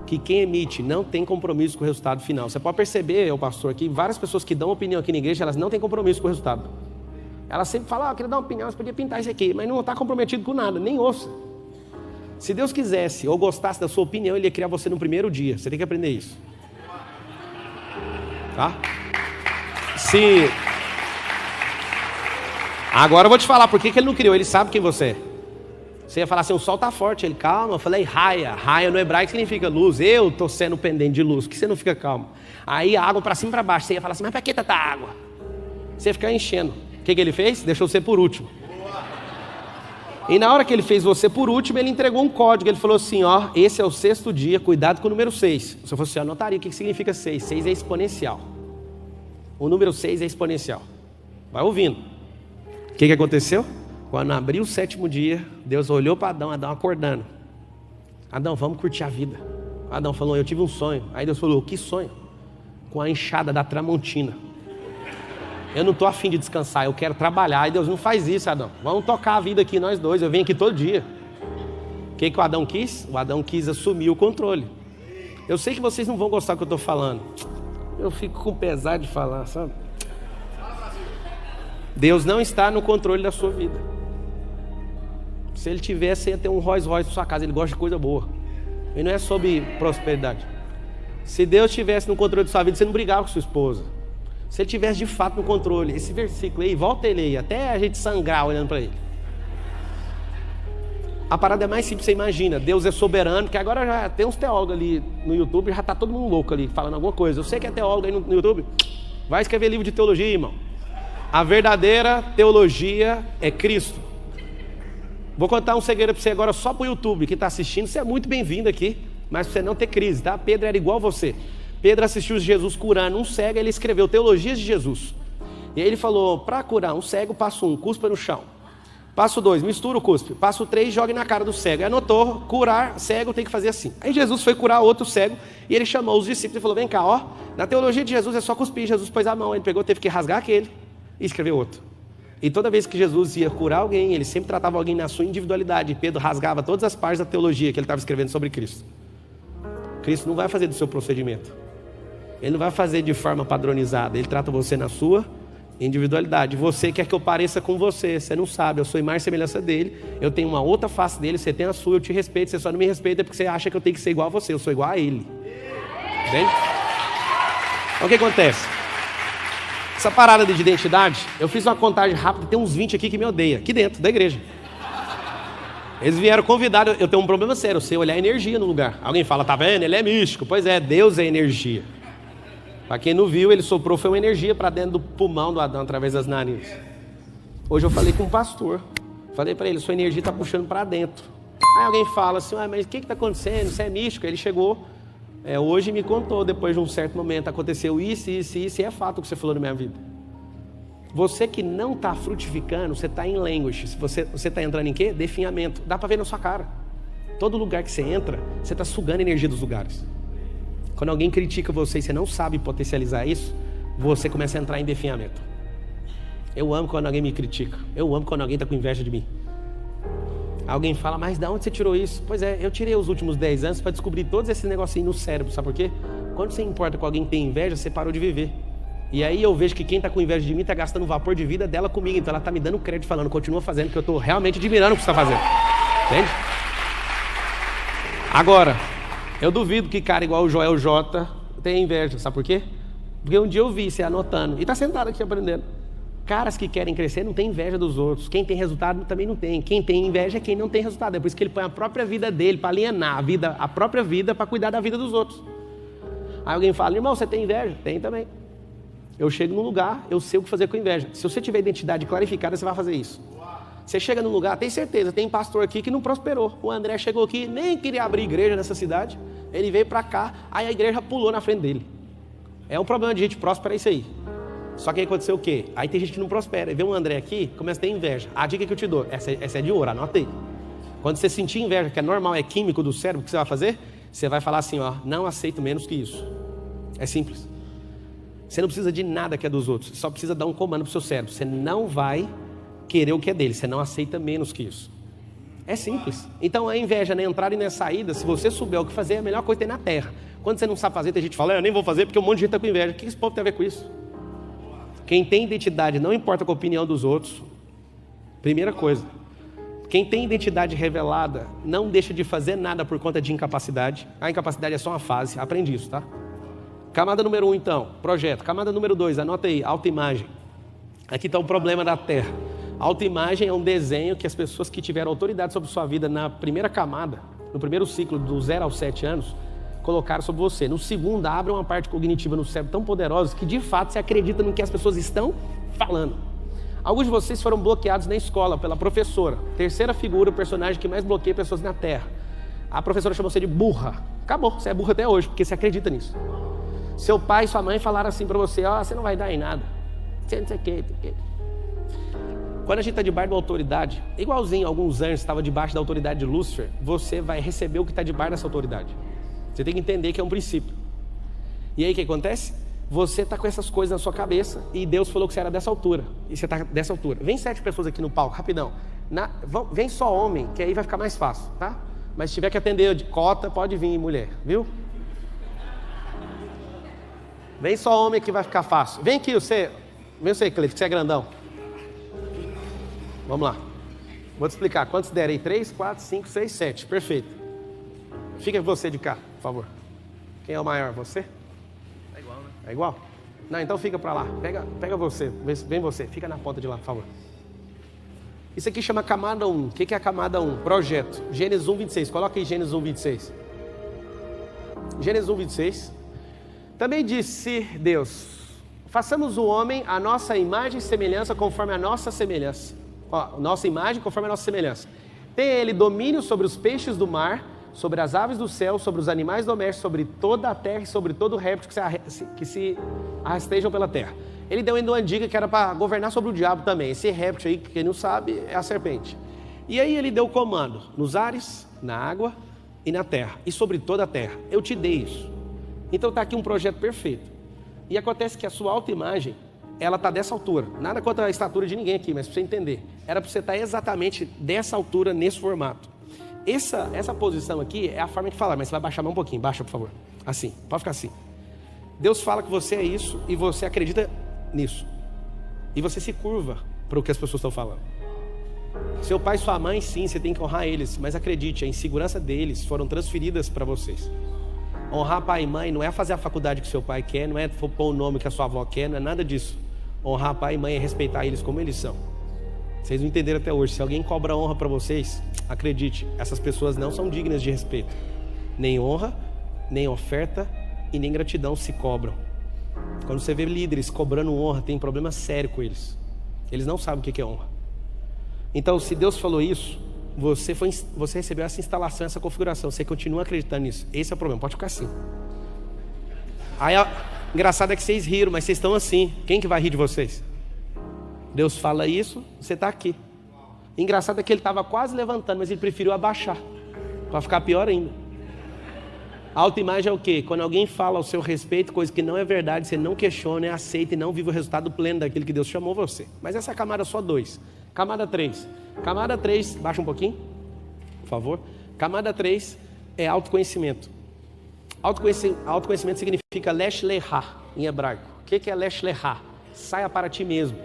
que quem emite não tem compromisso com o resultado final. Você pode perceber, eu pastor aqui, várias pessoas que dão opinião aqui na igreja, elas não têm compromisso com o resultado. Elas sempre falam, eu queria dar uma opinião, você podia pintar isso aqui, mas não está comprometido com nada, nem ouça. Se Deus quisesse ou gostasse da sua opinião, Ele ia criar você no primeiro dia. Você tem que aprender isso. Tá? assim... Agora eu vou te falar por que ele não criou, ele sabe quem você é. Você ia falar assim, o sol tá forte, ele, calma, eu falei raia. Raia no hebraico significa luz, eu tô sendo pendente de luz, por que você não fica calmo? Aí a água para cima e para baixo, você ia falar assim, mas para que tanta água? Você ia ficar enchendo. O que ele fez? Deixou você por último. E na hora que ele fez você por último, ele entregou um código, ele falou assim, ó, esse é o 6º dia, cuidado com o número 6. Se eu fosse, eu anotaria o que significa 6. 6 é exponencial. O número 6 é exponencial. Vai ouvindo. O que aconteceu? Quando abriu o 7º dia, Deus olhou para Adão, Adão acordando. Adão, vamos curtir a vida. Adão falou, eu tive um sonho. Aí Deus falou, que sonho? Com a enxada da Tramontina. Eu não estou afim de descansar, eu quero trabalhar. Aí Deus, não faz isso, Adão. Vamos tocar a vida aqui nós dois, eu venho aqui todo dia. O que o Adão quis? O Adão quis assumir o controle. Eu sei que vocês não vão gostar do que eu estou falando. Eu fico com pesar de falar, sabe? Deus não está no controle da sua vida. Se ele tivesse, ia ter um Rolls Royce na sua casa. Ele gosta de coisa boa. E não é sobre prosperidade. Se Deus estivesse no controle da sua vida, você não brigava com sua esposa. Se ele tivesse de fato no controle, esse versículo aí, volta ele aí, até a gente sangrar olhando para ele. A parada é mais simples, você imagina. Deus é soberano, que agora já tem uns teólogos ali no YouTube, já está todo mundo louco ali, falando alguma coisa. Eu sei que é teólogo aí no YouTube. Vai escrever livro de teologia, irmão. A verdadeira teologia é Cristo. Vou contar um segredo para você agora só para o YouTube que está assistindo. Você é muito bem-vindo aqui, mas para você não ter crise, tá? Pedro era igual você. Pedro assistiu Jesus curando um cego, ele escreveu Teologias de Jesus. E aí ele falou, para curar um cego, passo 1, cuspa no chão. Passo 2, mistura o cuspe. Passo 3, jogue na cara do cego. Aí anotou, curar cego tem que fazer assim. Aí Jesus foi curar outro cego e ele chamou os discípulos e falou, vem cá, ó, na teologia de Jesus é só cuspir. Jesus pôs a mão, ele pegou, teve que rasgar aquele e escreveu outro. E toda vez que Jesus ia curar alguém, ele sempre tratava alguém na sua individualidade. E Pedro rasgava todas as partes da teologia que ele estava escrevendo sobre Cristo. Cristo não vai fazer do seu procedimento. Ele não vai fazer de forma padronizada. Ele trata você na sua individualidade. Você quer que eu pareça com você. Você não sabe, eu sou imagem e semelhança dele. Eu tenho uma outra face dele, você tem a sua, eu te respeito. Você só não me respeita porque você acha que eu tenho que ser igual a você. Eu sou igual a ele. Entende? Então o que acontece? Essa parada de identidade, eu fiz uma contagem rápida, tem uns 20 aqui que me odeiam, aqui dentro da igreja. Eles vieram convidados, eu tenho um problema sério, eu sei olhar energia no lugar. Alguém fala, tá vendo? Ele é místico. Pois é, Deus é energia. Para quem não viu, ele soprou, foi uma energia para dentro do pulmão do Adão, através das narizes. Hoje eu falei com um pastor, falei para ele, sua energia está puxando para dentro. Aí alguém fala assim, mas o que está acontecendo? Você é místico? Ele chegou... hoje me contou, depois de um certo momento, aconteceu isso, e é fato o que você falou na minha vida. Você que não está frutificando, você está em language. Você está entrando em quê? Definhamento. Dá para ver na sua cara. Todo lugar que você entra, você está sugando a energia dos lugares. Quando alguém critica você e você não sabe potencializar isso, você começa a entrar em definhamento. Eu amo quando alguém me critica. Eu amo quando alguém está com inveja de mim. Alguém fala, mas de onde você tirou isso? Pois é, eu tirei os últimos 10 anos para descobrir todos esses negocinhos no cérebro, sabe por quê? Quando você importa com alguém que tem inveja, você parou de viver. E aí eu vejo que quem está com inveja de mim está gastando o vapor de vida dela comigo, então ela está me dando crédito falando, continua fazendo, que eu estou realmente admirando o que você está fazendo. Entende? Agora, eu duvido que cara igual o Joel J tenha inveja, sabe por quê? Porque um dia eu vi você anotando, e está sentado aqui aprendendo. Caras que querem crescer não tem inveja dos outros. Quem tem resultado também não tem. Quem tem inveja é quem não tem resultado. É por isso que ele põe a própria vida dele para alienar a própria vida para cuidar da vida dos outros. Aí alguém fala, irmão, você tem inveja? Tem também. Eu chego num lugar, eu sei o que fazer com inveja. Se você tiver identidade clarificada, você vai fazer isso. Você chega num lugar, tem certeza, tem pastor aqui que não prosperou. O André chegou aqui, nem queria abrir igreja nessa cidade. Ele veio para cá, aí a igreja pulou na frente dele. É um problema de gente próspera, é isso aí. Só que aí aconteceu o quê? Aí tem gente que não prospera. E vê um André aqui, começa a ter inveja. A dica que eu te dou, essa é de ouro, anota aí. Quando você sentir inveja, que é normal, é químico do cérebro, o que você vai fazer? Você vai falar assim, ó, não aceito menos que isso. É simples. Você não precisa de nada que é dos outros. Você só precisa dar um comando pro seu cérebro. Você não vai querer o que é dele. Você não aceita menos que isso. É simples. Então a inveja na entrada e na saída, se você souber o que fazer, é a melhor coisa que tem na terra. Quando você não sabe fazer, tem gente que fala, eu nem vou fazer porque um monte de gente está com inveja. O que esse povo tem a ver com isso? Quem tem identidade não importa com a opinião dos outros. Primeira coisa. Quem tem identidade revelada não deixa de fazer nada por conta de incapacidade. A incapacidade é só uma fase. Aprende isso, tá? Camada número 1, então, projeto. Camada número 2, anota aí, autoimagem. Aqui está o problema da Terra. Autoimagem é um desenho que as pessoas que tiveram autoridade sobre sua vida na primeira camada, no primeiro ciclo, do 0 aos 7 anos, colocaram sobre você. No segundo, abre uma parte cognitiva no cérebro tão poderosa que de fato você acredita no que as pessoas estão falando. Alguns de vocês foram bloqueados na escola pela professora. Terceira figura, o personagem que mais bloqueia pessoas na Terra. A professora chamou você de burra. Acabou, você é burra até hoje, porque você acredita nisso. Seu pai e sua mãe falaram assim pra você: ó, você não vai dar em nada. Você não sei o que. Quando a gente está debaixo de uma autoridade, igualzinho alguns anjos estavam debaixo da autoridade de Lúcifer, você vai receber o que está debaixo dessa autoridade. Você tem que entender que é um princípio. E aí o que acontece? Você está com essas coisas na sua cabeça e Deus falou que você era dessa altura. E você está dessa altura. Vem 7 pessoas aqui no palco, rapidão. Vem só homem, que aí vai ficar mais fácil, tá? Mas se tiver que atender de cota, pode vir mulher, viu? Vem só homem que vai ficar fácil. Vem aqui, vem você, Cleito, que você é grandão. Vamos lá. Vou te explicar. Quantos der aí? 3, 4, 5, 6, 7. Perfeito. Fica você de cá, por favor. Quem é o maior? Você? É igual, né? É igual? Não, então fica pra lá. Pega você. Vem você. Fica na ponta de lá, por favor. Isso aqui chama camada 1. O que é a camada 1? Projeto. Gênesis 1, 26. Coloca aí Gênesis 1, 26. Gênesis 1, 26. Também disse Deus: façamos o homem a nossa imagem e semelhança, conforme a nossa semelhança. Ó, nossa imagem conforme a nossa semelhança. Tem ele domínio sobre os peixes do mar, sobre as aves do céu, sobre os animais domésticos, sobre toda a terra e sobre todo o réptil que se arrastejam pela terra. Ele deu ainda uma dica que era para governar sobre o diabo também. Esse réptil aí, quem não sabe, é a serpente. E aí ele deu comando nos ares, na água e na terra, e sobre toda a terra. Eu te dei isso. Então está aqui um projeto perfeito. E acontece que a sua autoimagem, ela está dessa altura. Nada contra a estatura de ninguém aqui, mas para você entender, era para você estar exatamente dessa altura, nesse formato. Essa posição aqui é a forma de falar, mas você vai baixar a mão um pouquinho. Baixa, por favor. Assim, pode ficar assim. Deus fala que você é isso e você acredita nisso. E você se curva para o que as pessoas estão falando. Seu pai e sua mãe, sim, você tem que honrar eles, mas acredite, a insegurança deles foram transferidas para vocês. Honrar pai e mãe não é fazer a faculdade que seu pai quer, não é pôr o nome que a sua avó quer, não é nada disso. Honrar pai e mãe é respeitar eles como eles são. Vocês não entenderam até hoje. Se alguém cobra honra para vocês, acredite, essas pessoas não são dignas de respeito. Nem honra, nem oferta e nem gratidão se cobram. Quando você vê líderes cobrando honra, tem problema sério com eles. Eles não sabem o que é honra. Então, se Deus falou isso, você recebeu essa instalação, essa configuração, você continua acreditando nisso. Esse é o problema, pode ficar assim. Aí, engraçado é que vocês riram, mas vocês estão assim. Quem que vai rir de vocês? Deus fala isso, você está aqui. Engraçado é que ele estava quase levantando, mas ele preferiu abaixar, para ficar pior ainda. A autoimagem é o quê? Quando alguém fala ao seu respeito, coisa que não é verdade, você não questiona, aceita e não vive o resultado pleno daquilo que Deus chamou você. Mas essa é a camada só 2. Camada 3. Camada 3, baixa um pouquinho, por favor. Camada 3 é autoconhecimento. Autoconhecimento significa lesh lehá em hebraico. O que é lesh lehá? Saia para ti mesmo.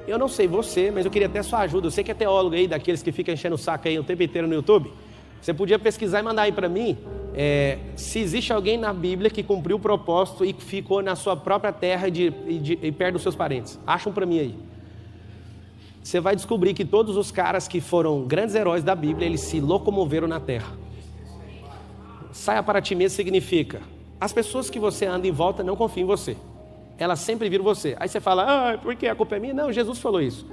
Eu não sei você, mas eu queria até sua ajuda. Eu sei que é teólogo aí, daqueles que ficam enchendo o saco aí o tempo inteiro no YouTube. Você podia pesquisar e mandar aí para mim se existe alguém na Bíblia que cumpriu o propósito e ficou na sua própria terra e perto dos seus parentes. Acham para mim aí. Você vai descobrir que todos os caras que foram grandes heróis da Bíblia, eles se locomoveram na terra. Saia para ti mesmo significa: as pessoas que você anda em volta não confiam em você. Elas sempre viram você. Aí você fala: por que a culpa é minha? Não, Jesus falou isso.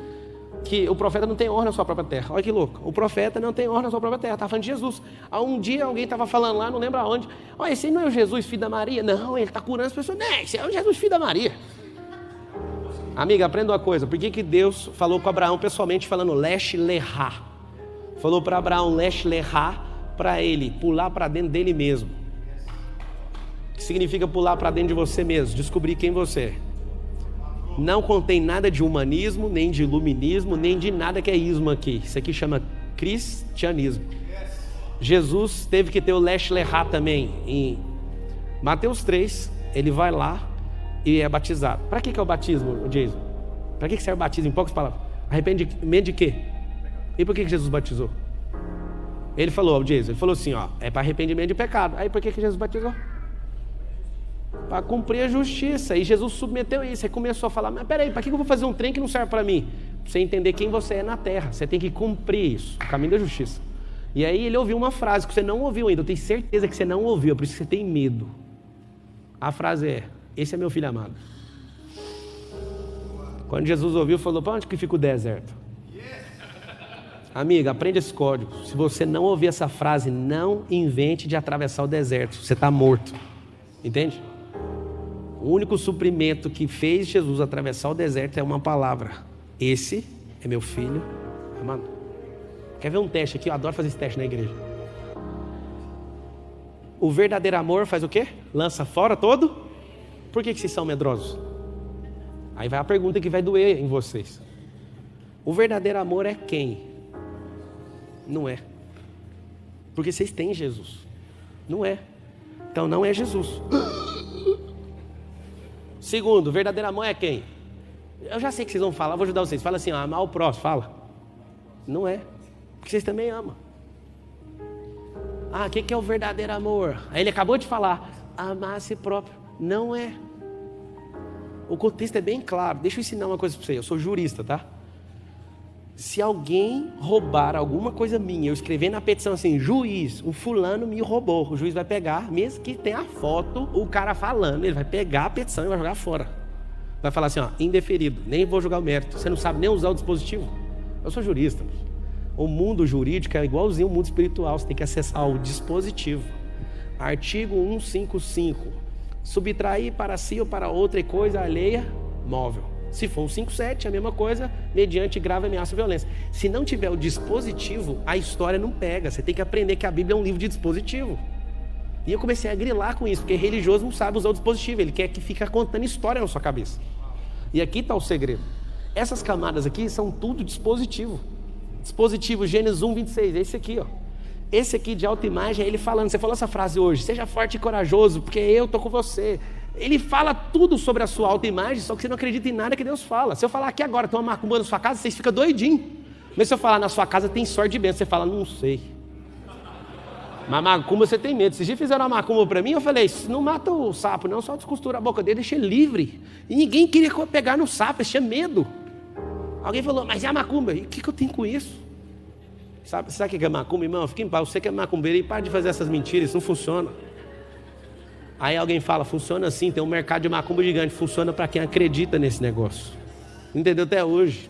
Que o profeta não tem honra na sua própria terra. Olha que louco. O profeta não tem honra na sua própria terra. Está falando de Jesus. Um dia alguém estava falando lá, não lembro aonde. Olha, esse aí não é o Jesus, filho da Maria? Não, ele está curando as pessoas. Não, esse é o Jesus, filho da Maria. Amiga, aprenda uma coisa. Por que Deus falou com Abraão pessoalmente, falando lesh lehá? Falou para Abraão lesh lehá, para ele pular para dentro dele mesmo. Que significa pular para dentro de você mesmo, descobrir quem você é. Não contém nada de humanismo, nem de iluminismo, nem de nada que é ismo aqui. Isso aqui chama cristianismo. Jesus teve que ter o lesh lehá também. Em Mateus 3, ele vai lá e é batizado. Para que é o batismo, Jason? Para que serve o batismo? Em poucas palavras. Arrependimento de quê? E por que Jesus batizou? Ele falou ao Jason, ele falou assim, é para arrependimento de pecado. Aí por que Jesus batizou? Para cumprir a justiça. E Jesus submeteu isso. Aí começou a falar, mas peraí, para que eu vou fazer um trem que não serve para mim? Para você entender quem você é na terra. Você tem que cumprir isso, o caminho da justiça. E aí ele ouviu uma frase que você não ouviu ainda. Eu tenho certeza que você não ouviu, por isso que você tem medo. A frase é, esse é meu filho amado. Quando Jesus ouviu, falou, para onde que fica o deserto? Amiga, aprende esse código. Se você não ouvir essa frase, não invente de atravessar o deserto. Você está morto. Entende? O único suprimento que fez Jesus atravessar o deserto é uma palavra. Esse é meu filho amado. Quer ver um teste aqui? Eu adoro fazer esse teste na igreja. O verdadeiro amor faz o quê? Lança fora todo. Por que vocês são medrosos? Aí vai a pergunta que vai doer em vocês. O verdadeiro amor é quem? Não é. Porque vocês têm Jesus. Não é. Então não é Jesus. Segundo, o verdadeiro amor é quem? Eu já sei que vocês vão falar, vou ajudar vocês. Fala assim, amar o próximo, fala. Não é. Porque vocês também amam. O que é o verdadeiro amor? Aí ele acabou de falar, amar a si próprio. Não é. O contexto é bem claro. Deixa eu ensinar uma coisa para você. Eu sou jurista, tá? Se alguém roubar alguma coisa minha, eu escrever na petição assim, juiz, o fulano me roubou. O juiz vai pegar, mesmo que tenha a foto, o cara falando, ele vai pegar a petição e vai jogar fora. Vai falar assim, indeferido, nem vou jogar o mérito. Você não sabe nem usar o dispositivo. Eu sou jurista. O mundo jurídico é igualzinho ao mundo espiritual. Você tem que acessar o dispositivo. Artigo 155. Subtrair para si ou para outra coisa alheia, móvel. Se for um 157, é a mesma coisa, mediante grave ameaça ou violência. Se não tiver o dispositivo, a história não pega. Você tem que aprender que a Bíblia é um livro de dispositivo. E eu comecei a grilar com isso, porque religioso não sabe usar o dispositivo. Ele quer que fique contando história na sua cabeça. E aqui está o segredo. Essas camadas aqui são tudo dispositivo. Dispositivo Gênesis 1:26, é esse aqui, ó. Esse aqui de autoimagem é ele falando, você falou essa frase hoje, seja forte e corajoso, porque eu estou com você. Ele fala tudo sobre a sua autoimagem, só que você não acredita em nada que Deus fala. Se eu falar aqui agora, tem uma macumba na sua casa, vocês ficam doidinhos. Mas se eu falar na sua casa tem sorte de bênção, você fala, não sei. Mas macumba você tem medo. Se já fizeram uma macumba para mim, eu falei, não mata o sapo não, só descostura a boca dele, deixa ele livre. E ninguém queria pegar no sapo, eles tinham medo. Alguém falou, mas é a macumba. E o que eu tenho com isso? Sabe o que é macumba, irmão? Fica em paz, você que é macumbeiro e para de fazer essas mentiras, isso não funciona. Aí alguém fala, funciona assim, tem um mercado de macumba gigante, funciona para quem acredita nesse negócio. Entendeu até hoje?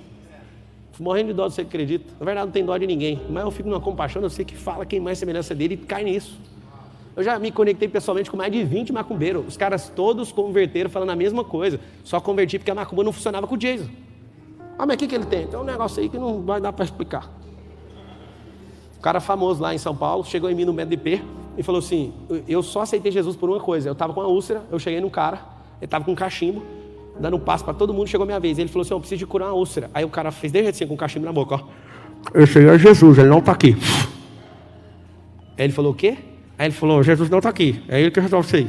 Morrendo de dó de você que acredita. Na verdade não tem dó de ninguém, mas eu fico numa compaixão, eu sei que fala quem mais semelhança dele e cai nisso. Eu já me conectei pessoalmente com mais de 20 macumbeiros, os caras todos converteram falando a mesma coisa, só converti porque a macumba não funcionava com o Jason. Mas o que ele tem? Tem um negócio aí que não vai dar para explicar. O cara famoso lá em São Paulo, chegou em mim no BDP e falou assim, eu só aceitei Jesus por uma coisa, eu estava com uma úlcera, eu cheguei num cara, ele estava com um cachimbo, dando um passo para todo mundo, chegou a minha vez, ele falou assim, eu preciso de curar uma úlcera. Aí o cara fez desse jeito assim, com um cachimbo na boca, ó. Esse aí é Jesus, ele não está aqui. Aí ele falou, o quê? Aí ele falou, Jesus não está aqui, é ele que resolve isso aí.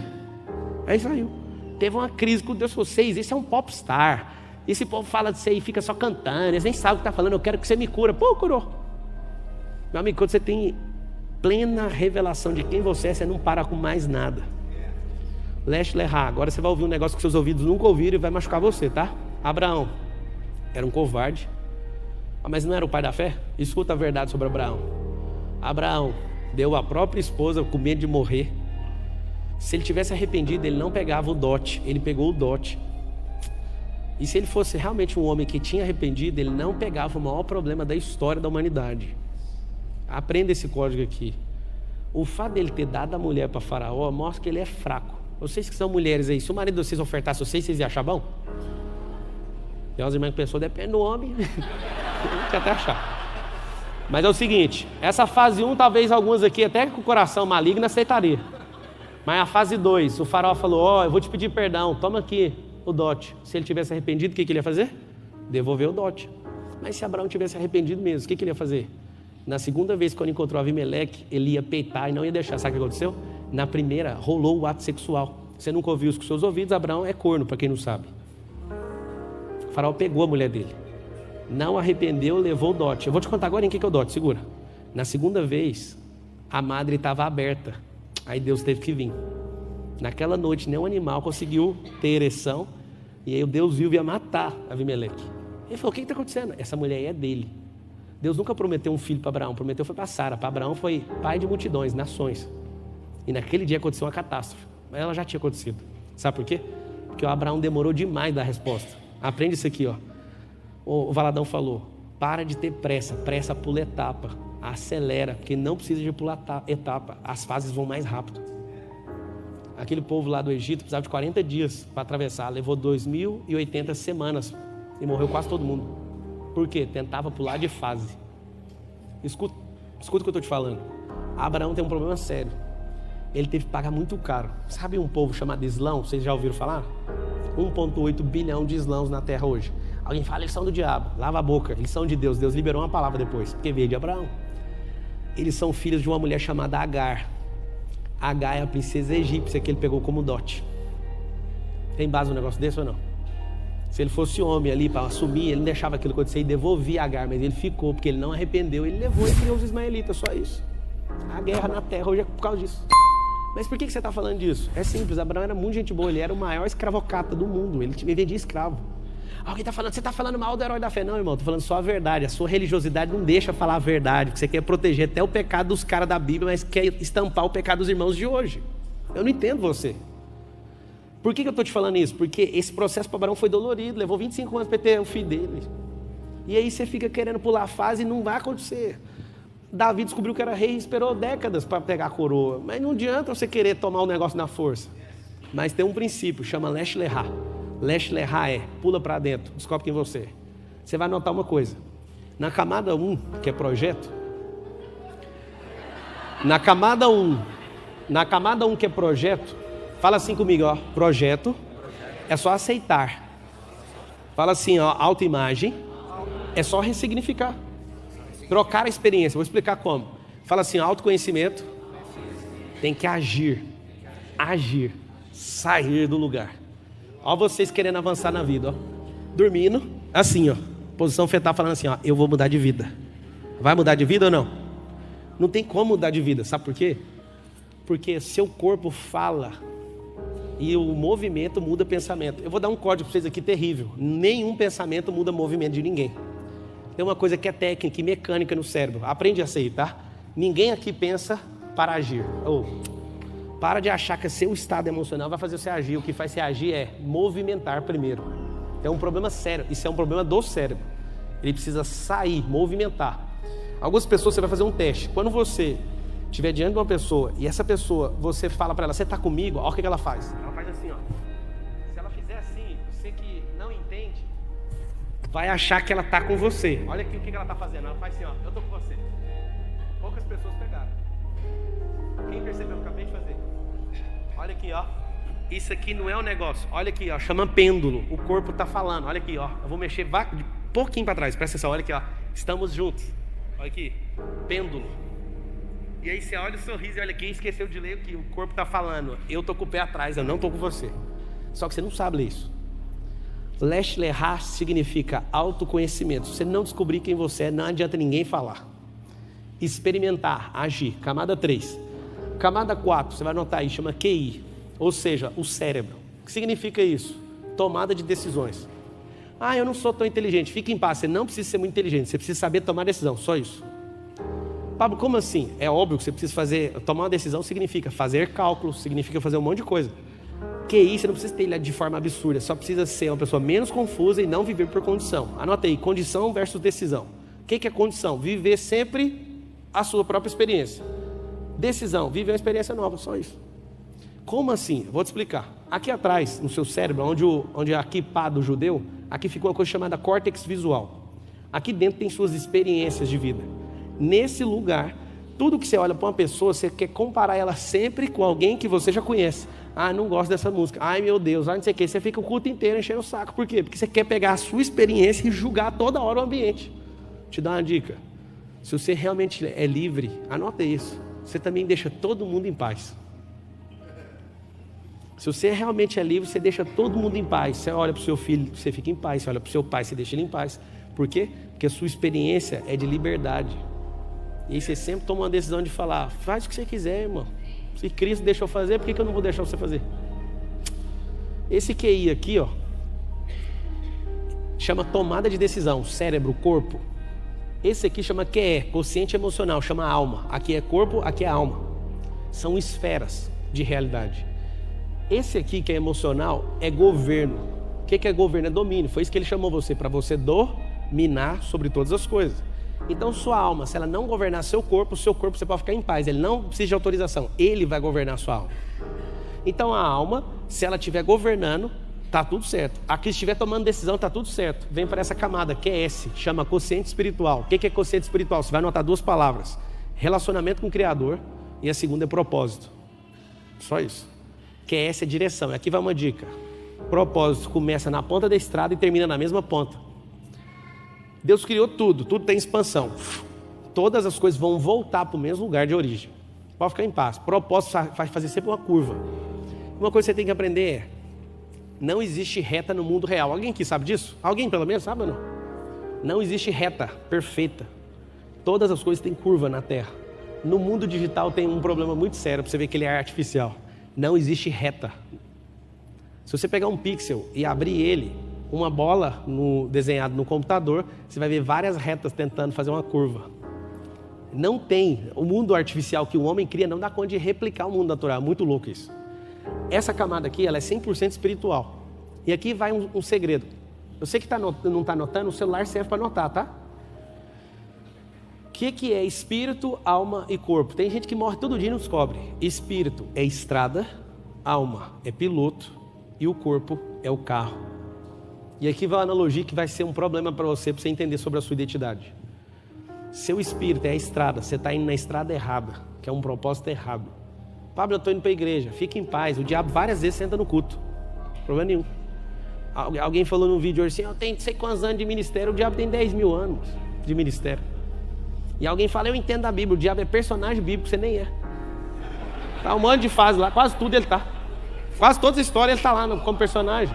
Aí saiu. Teve uma crise com Deus, vocês, esse é um popstar. Esse povo fala de você e fica só cantando, eles nem sabem o que está falando, eu quero que você me cura. Pô, curou. Meu amigo, quando você tem plena revelação de quem você é, você não para com mais nada. Leste Lerra, agora você vai ouvir um negócio que seus ouvidos nunca ouviram e vai machucar você, tá? Abraão era um covarde, mas não era o pai da fé? Escuta a verdade sobre Abraão. Abraão deu a própria esposa com medo de morrer. Se ele tivesse arrependido, ele não pegava o dote, ele pegou o dote. E se ele fosse realmente um homem que tinha arrependido, ele não pegava o maior problema da história da humanidade. Aprenda esse código aqui. O fato dele ter dado a mulher para Faraó mostra que ele é fraco. Vocês que são mulheres aí, se o marido de vocês ofertasse vocês iam achar bom? Tem umas irmãs que pensou, depende do homem. Quer até achar. Mas é o seguinte, essa fase 1, talvez algumas aqui, até com o coração maligno, aceitaria. Mas a fase 2, o Faraó falou, eu vou te pedir perdão, toma aqui o dote. Se ele tivesse arrependido, o que ele ia fazer? Devolver o dote. Mas se Abraão tivesse arrependido mesmo, o que ele ia fazer? Na segunda vez, quando encontrou Abimeleque, ele ia peitar e não ia deixar. Sabe o que aconteceu? Na primeira, rolou o ato sexual. Você nunca ouviu isso com seus ouvidos, Abraão é corno, para quem não sabe. O Faraó pegou a mulher dele. Não arrependeu, levou o dote. Eu vou te contar agora em que é o dote, segura. Na segunda vez, a madre estava aberta. Aí Deus teve que vir. Naquela noite, nenhum animal conseguiu ter ereção. E aí o Deus viu e ia matar Abimeleque. Ele falou, o que está acontecendo? Essa mulher aí é dele. Deus nunca prometeu um filho para Abraão, prometeu foi para Sara. Para Abraão foi pai de multidões, nações. E naquele dia aconteceu uma catástrofe. Mas ela já tinha acontecido. Sabe por quê? Porque o Abraão demorou demais a dar a resposta. Aprende isso aqui, ó. O Valadão falou, para de ter pressa, pressa pula etapa, acelera, porque não precisa de pular etapa, as fases vão mais rápido. Aquele povo lá do Egito precisava de 40 dias para atravessar, levou 2080 semanas e morreu quase todo mundo. Por quê? Tentava pular de fase. Escuta o que eu estou te falando. Abraão tem um problema sério. Ele teve que pagar muito caro. Sabe um povo chamado Islão? Vocês já ouviram falar? 1,8 bilhão de islãos na terra hoje. Alguém fala, eles são do diabo. Lava a boca, eles são de Deus. Deus liberou uma palavra depois, porque veio de Abraão. Eles são filhos de uma mulher chamada Agar. Agar é a princesa egípcia que ele pegou como dote. Tem base no negócio desse ou não? Se ele fosse homem ali para assumir, ele não deixava aquilo acontecer e devolvia Agar, mas ele ficou, porque ele não arrependeu, ele levou e criou os ismaelitas, só isso. A guerra na terra hoje é por causa disso. Mas por que você está falando disso? É simples, Abraão era muito gente boa, ele era o maior escravocata do mundo, ele vendia escravo. Alguém está falando, você está falando mal do herói da fé? Não, irmão, estou falando só a verdade. A sua religiosidade não deixa falar a verdade, porque você quer proteger até o pecado dos caras da Bíblia, mas quer estampar o pecado dos irmãos de hoje. Eu não entendo você. Por que eu estou te falando isso? Porque esse processo para Abraão foi dolorido, levou 25 anos para ter o filho dele. E aí você fica querendo pular a fase e não vai acontecer. Davi descobriu que era rei e esperou décadas para pegar a coroa. Mas não adianta você querer tomar o negócio na força. Mas tem um princípio, chama Lesh Lehá. Lesh Lehá pula para dentro, descobre quem você é. Você vai notar uma coisa. Na camada 1, que é projeto. Na camada 1, que é projeto, fala assim comigo, ó. Projeto é só aceitar. Fala assim, ó, autoimagem é só ressignificar. Trocar a experiência, vou explicar como. Fala assim, autoconhecimento tem que agir, sair do lugar. Ó vocês querendo avançar na vida, ó. Dormindo, assim, ó, posição fetal, falando assim, ó, eu vou mudar de vida. Vai mudar de vida ou não? Não tem como mudar de vida, sabe por quê? Porque seu corpo fala e o movimento muda pensamento. Eu vou dar um código para vocês aqui terrível. Nenhum pensamento muda movimento de ninguém. Tem uma coisa que é técnica e mecânica no cérebro. Aprende essa aí, tá? Ninguém aqui pensa para agir. Para de achar que seu estado emocional vai fazer você agir. O que faz você agir é movimentar primeiro. É um problema sério. Isso é um problema do cérebro. Ele precisa sair, movimentar. Algumas pessoas você vai fazer um teste. Quando você estiver diante de uma pessoa e essa pessoa, você fala para ela, você está comigo? Olha o que ela faz. Ela faz assim, ó. Se ela fizer assim, você que não entende, vai achar que ela está com você. Olha aqui o que ela está fazendo. Ela faz assim, ó, eu estou com você. Poucas pessoas pegaram. Quem percebeu o que eu acabei de fazer? Olha aqui, ó. Isso aqui não é um negócio. Olha aqui, ó. Chama pêndulo. O corpo está falando. Olha aqui, ó. Eu vou mexer de pouquinho para trás. Presta atenção. Olha aqui, ó. Estamos juntos. Olha aqui. Pêndulo. E aí você olha o sorriso e olha aqui. Esqueceu de ler o que o corpo está falando. Eu estou com o pé atrás. Eu não estou com você. Só que você não sabe ler isso. Lesh Lehá significa autoconhecimento. Se você não descobrir quem você é, não adianta ninguém falar. Experimentar, agir. Camada 3. Camada 4, você vai anotar aí, chama QI. Ou seja, o cérebro. O que significa isso? Tomada de decisões. Ah, eu não sou tão inteligente. Fique em paz, você não precisa ser muito inteligente. Você precisa saber tomar decisão, só isso. Pablo, como assim? É óbvio que você precisa tomar uma decisão significa fazer cálculos, significa fazer um monte de coisa. QI, você não precisa ter ele de forma absurda, só precisa ser uma pessoa menos confusa e não viver por condição. Anota aí, condição versus decisão. O que é condição? Viver sempre a sua própria experiência. Decisão, viver uma experiência nova, só isso. Como assim? Vou te explicar. Aqui atrás, no seu cérebro, onde é a kippah do judeu, aqui fica uma coisa chamada córtex visual. Aqui dentro tem suas experiências de vida. Nesse lugar, tudo que você olha para uma pessoa, você quer comparar ela sempre com alguém que você já conhece. Ah, não gosto dessa música. Ai, meu Deus, não sei o que. Você fica o culto inteiro enchendo o saco. Por quê? Porque você quer pegar a sua experiência e julgar toda hora o ambiente. Vou te dar uma dica. Se você realmente é livre, anota isso. Você também deixa todo mundo em paz. Se você realmente é livre, você deixa todo mundo em paz. Você olha para o seu filho, você fica em paz. Você olha para o seu pai, você deixa ele em paz. Por quê? Porque a sua experiência é de liberdade. E aí você sempre toma uma decisão de falar, faz o que você quiser, irmão. Se Cristo deixou fazer, por que eu não vou deixar você fazer? Esse QI aqui, ó, chama tomada de decisão, cérebro, corpo. Esse aqui chama QE, consciente emocional, chama alma. Aqui é corpo, aqui é alma. São esferas de realidade. Esse aqui que é emocional é governo. O que é governo? É domínio. Foi isso que ele chamou você, para você dominar sobre todas as coisas. Então sua alma, se ela não governar seu corpo você pode ficar em paz. Ele não precisa de autorização, ele vai governar a sua alma. Então a alma, se ela estiver governando, tá tudo certo. Aqui se estiver tomando decisão, tá tudo certo. Vem para essa camada, que é S, chama consciente espiritual. O que é consciente espiritual? Você vai anotar duas palavras: relacionamento com o Criador, e a segunda é propósito. Só isso. Que é S é direção. E aqui vai uma dica: propósito começa na ponta da estrada e termina na mesma ponta. Deus criou tudo, tudo tem expansão. Todas as coisas vão voltar para o mesmo lugar de origem. Pode ficar em paz. Propósito vai fazer sempre uma curva. Uma coisa que você tem que aprender é: não existe reta no mundo real. Alguém aqui sabe disso? Alguém pelo menos sabe ou não? Não existe reta perfeita. Todas as coisas têm curva na Terra. No mundo digital tem um problema muito sério, para você ver que ele é artificial. Não existe reta. Se você pegar um pixel e abrir ele, uma bola desenhada no computador, você vai ver várias retas tentando fazer uma curva. Não tem. O mundo artificial que o homem cria não dá conta de replicar o mundo natural. É muito louco isso. Essa camada aqui, ela é 100% espiritual. E aqui vai um segredo. Eu sei que não está anotando, o celular serve para anotar, tá? O que é espírito, alma e corpo? Tem gente que morre todo dia e não descobre. Espírito é estrada, alma é piloto e o corpo é o carro. E aqui vai uma analogia que vai ser um problema para você entender sobre a sua identidade. Seu espírito é a estrada, você está indo na estrada errada, que é um propósito errado. Pablo, eu estou indo para a igreja, fica em paz. O diabo várias vezes senta no culto, problema nenhum. Alguém falou num vídeo hoje assim: eu tenho não sei quantos anos de ministério. O diabo tem 10 mil anos de ministério. E alguém fala: eu entendo a Bíblia. O diabo é personagem bíblico, você nem é. Tá um monte de fase lá, quase tudo ele tá. Quase todas as histórias ele tá lá como personagem.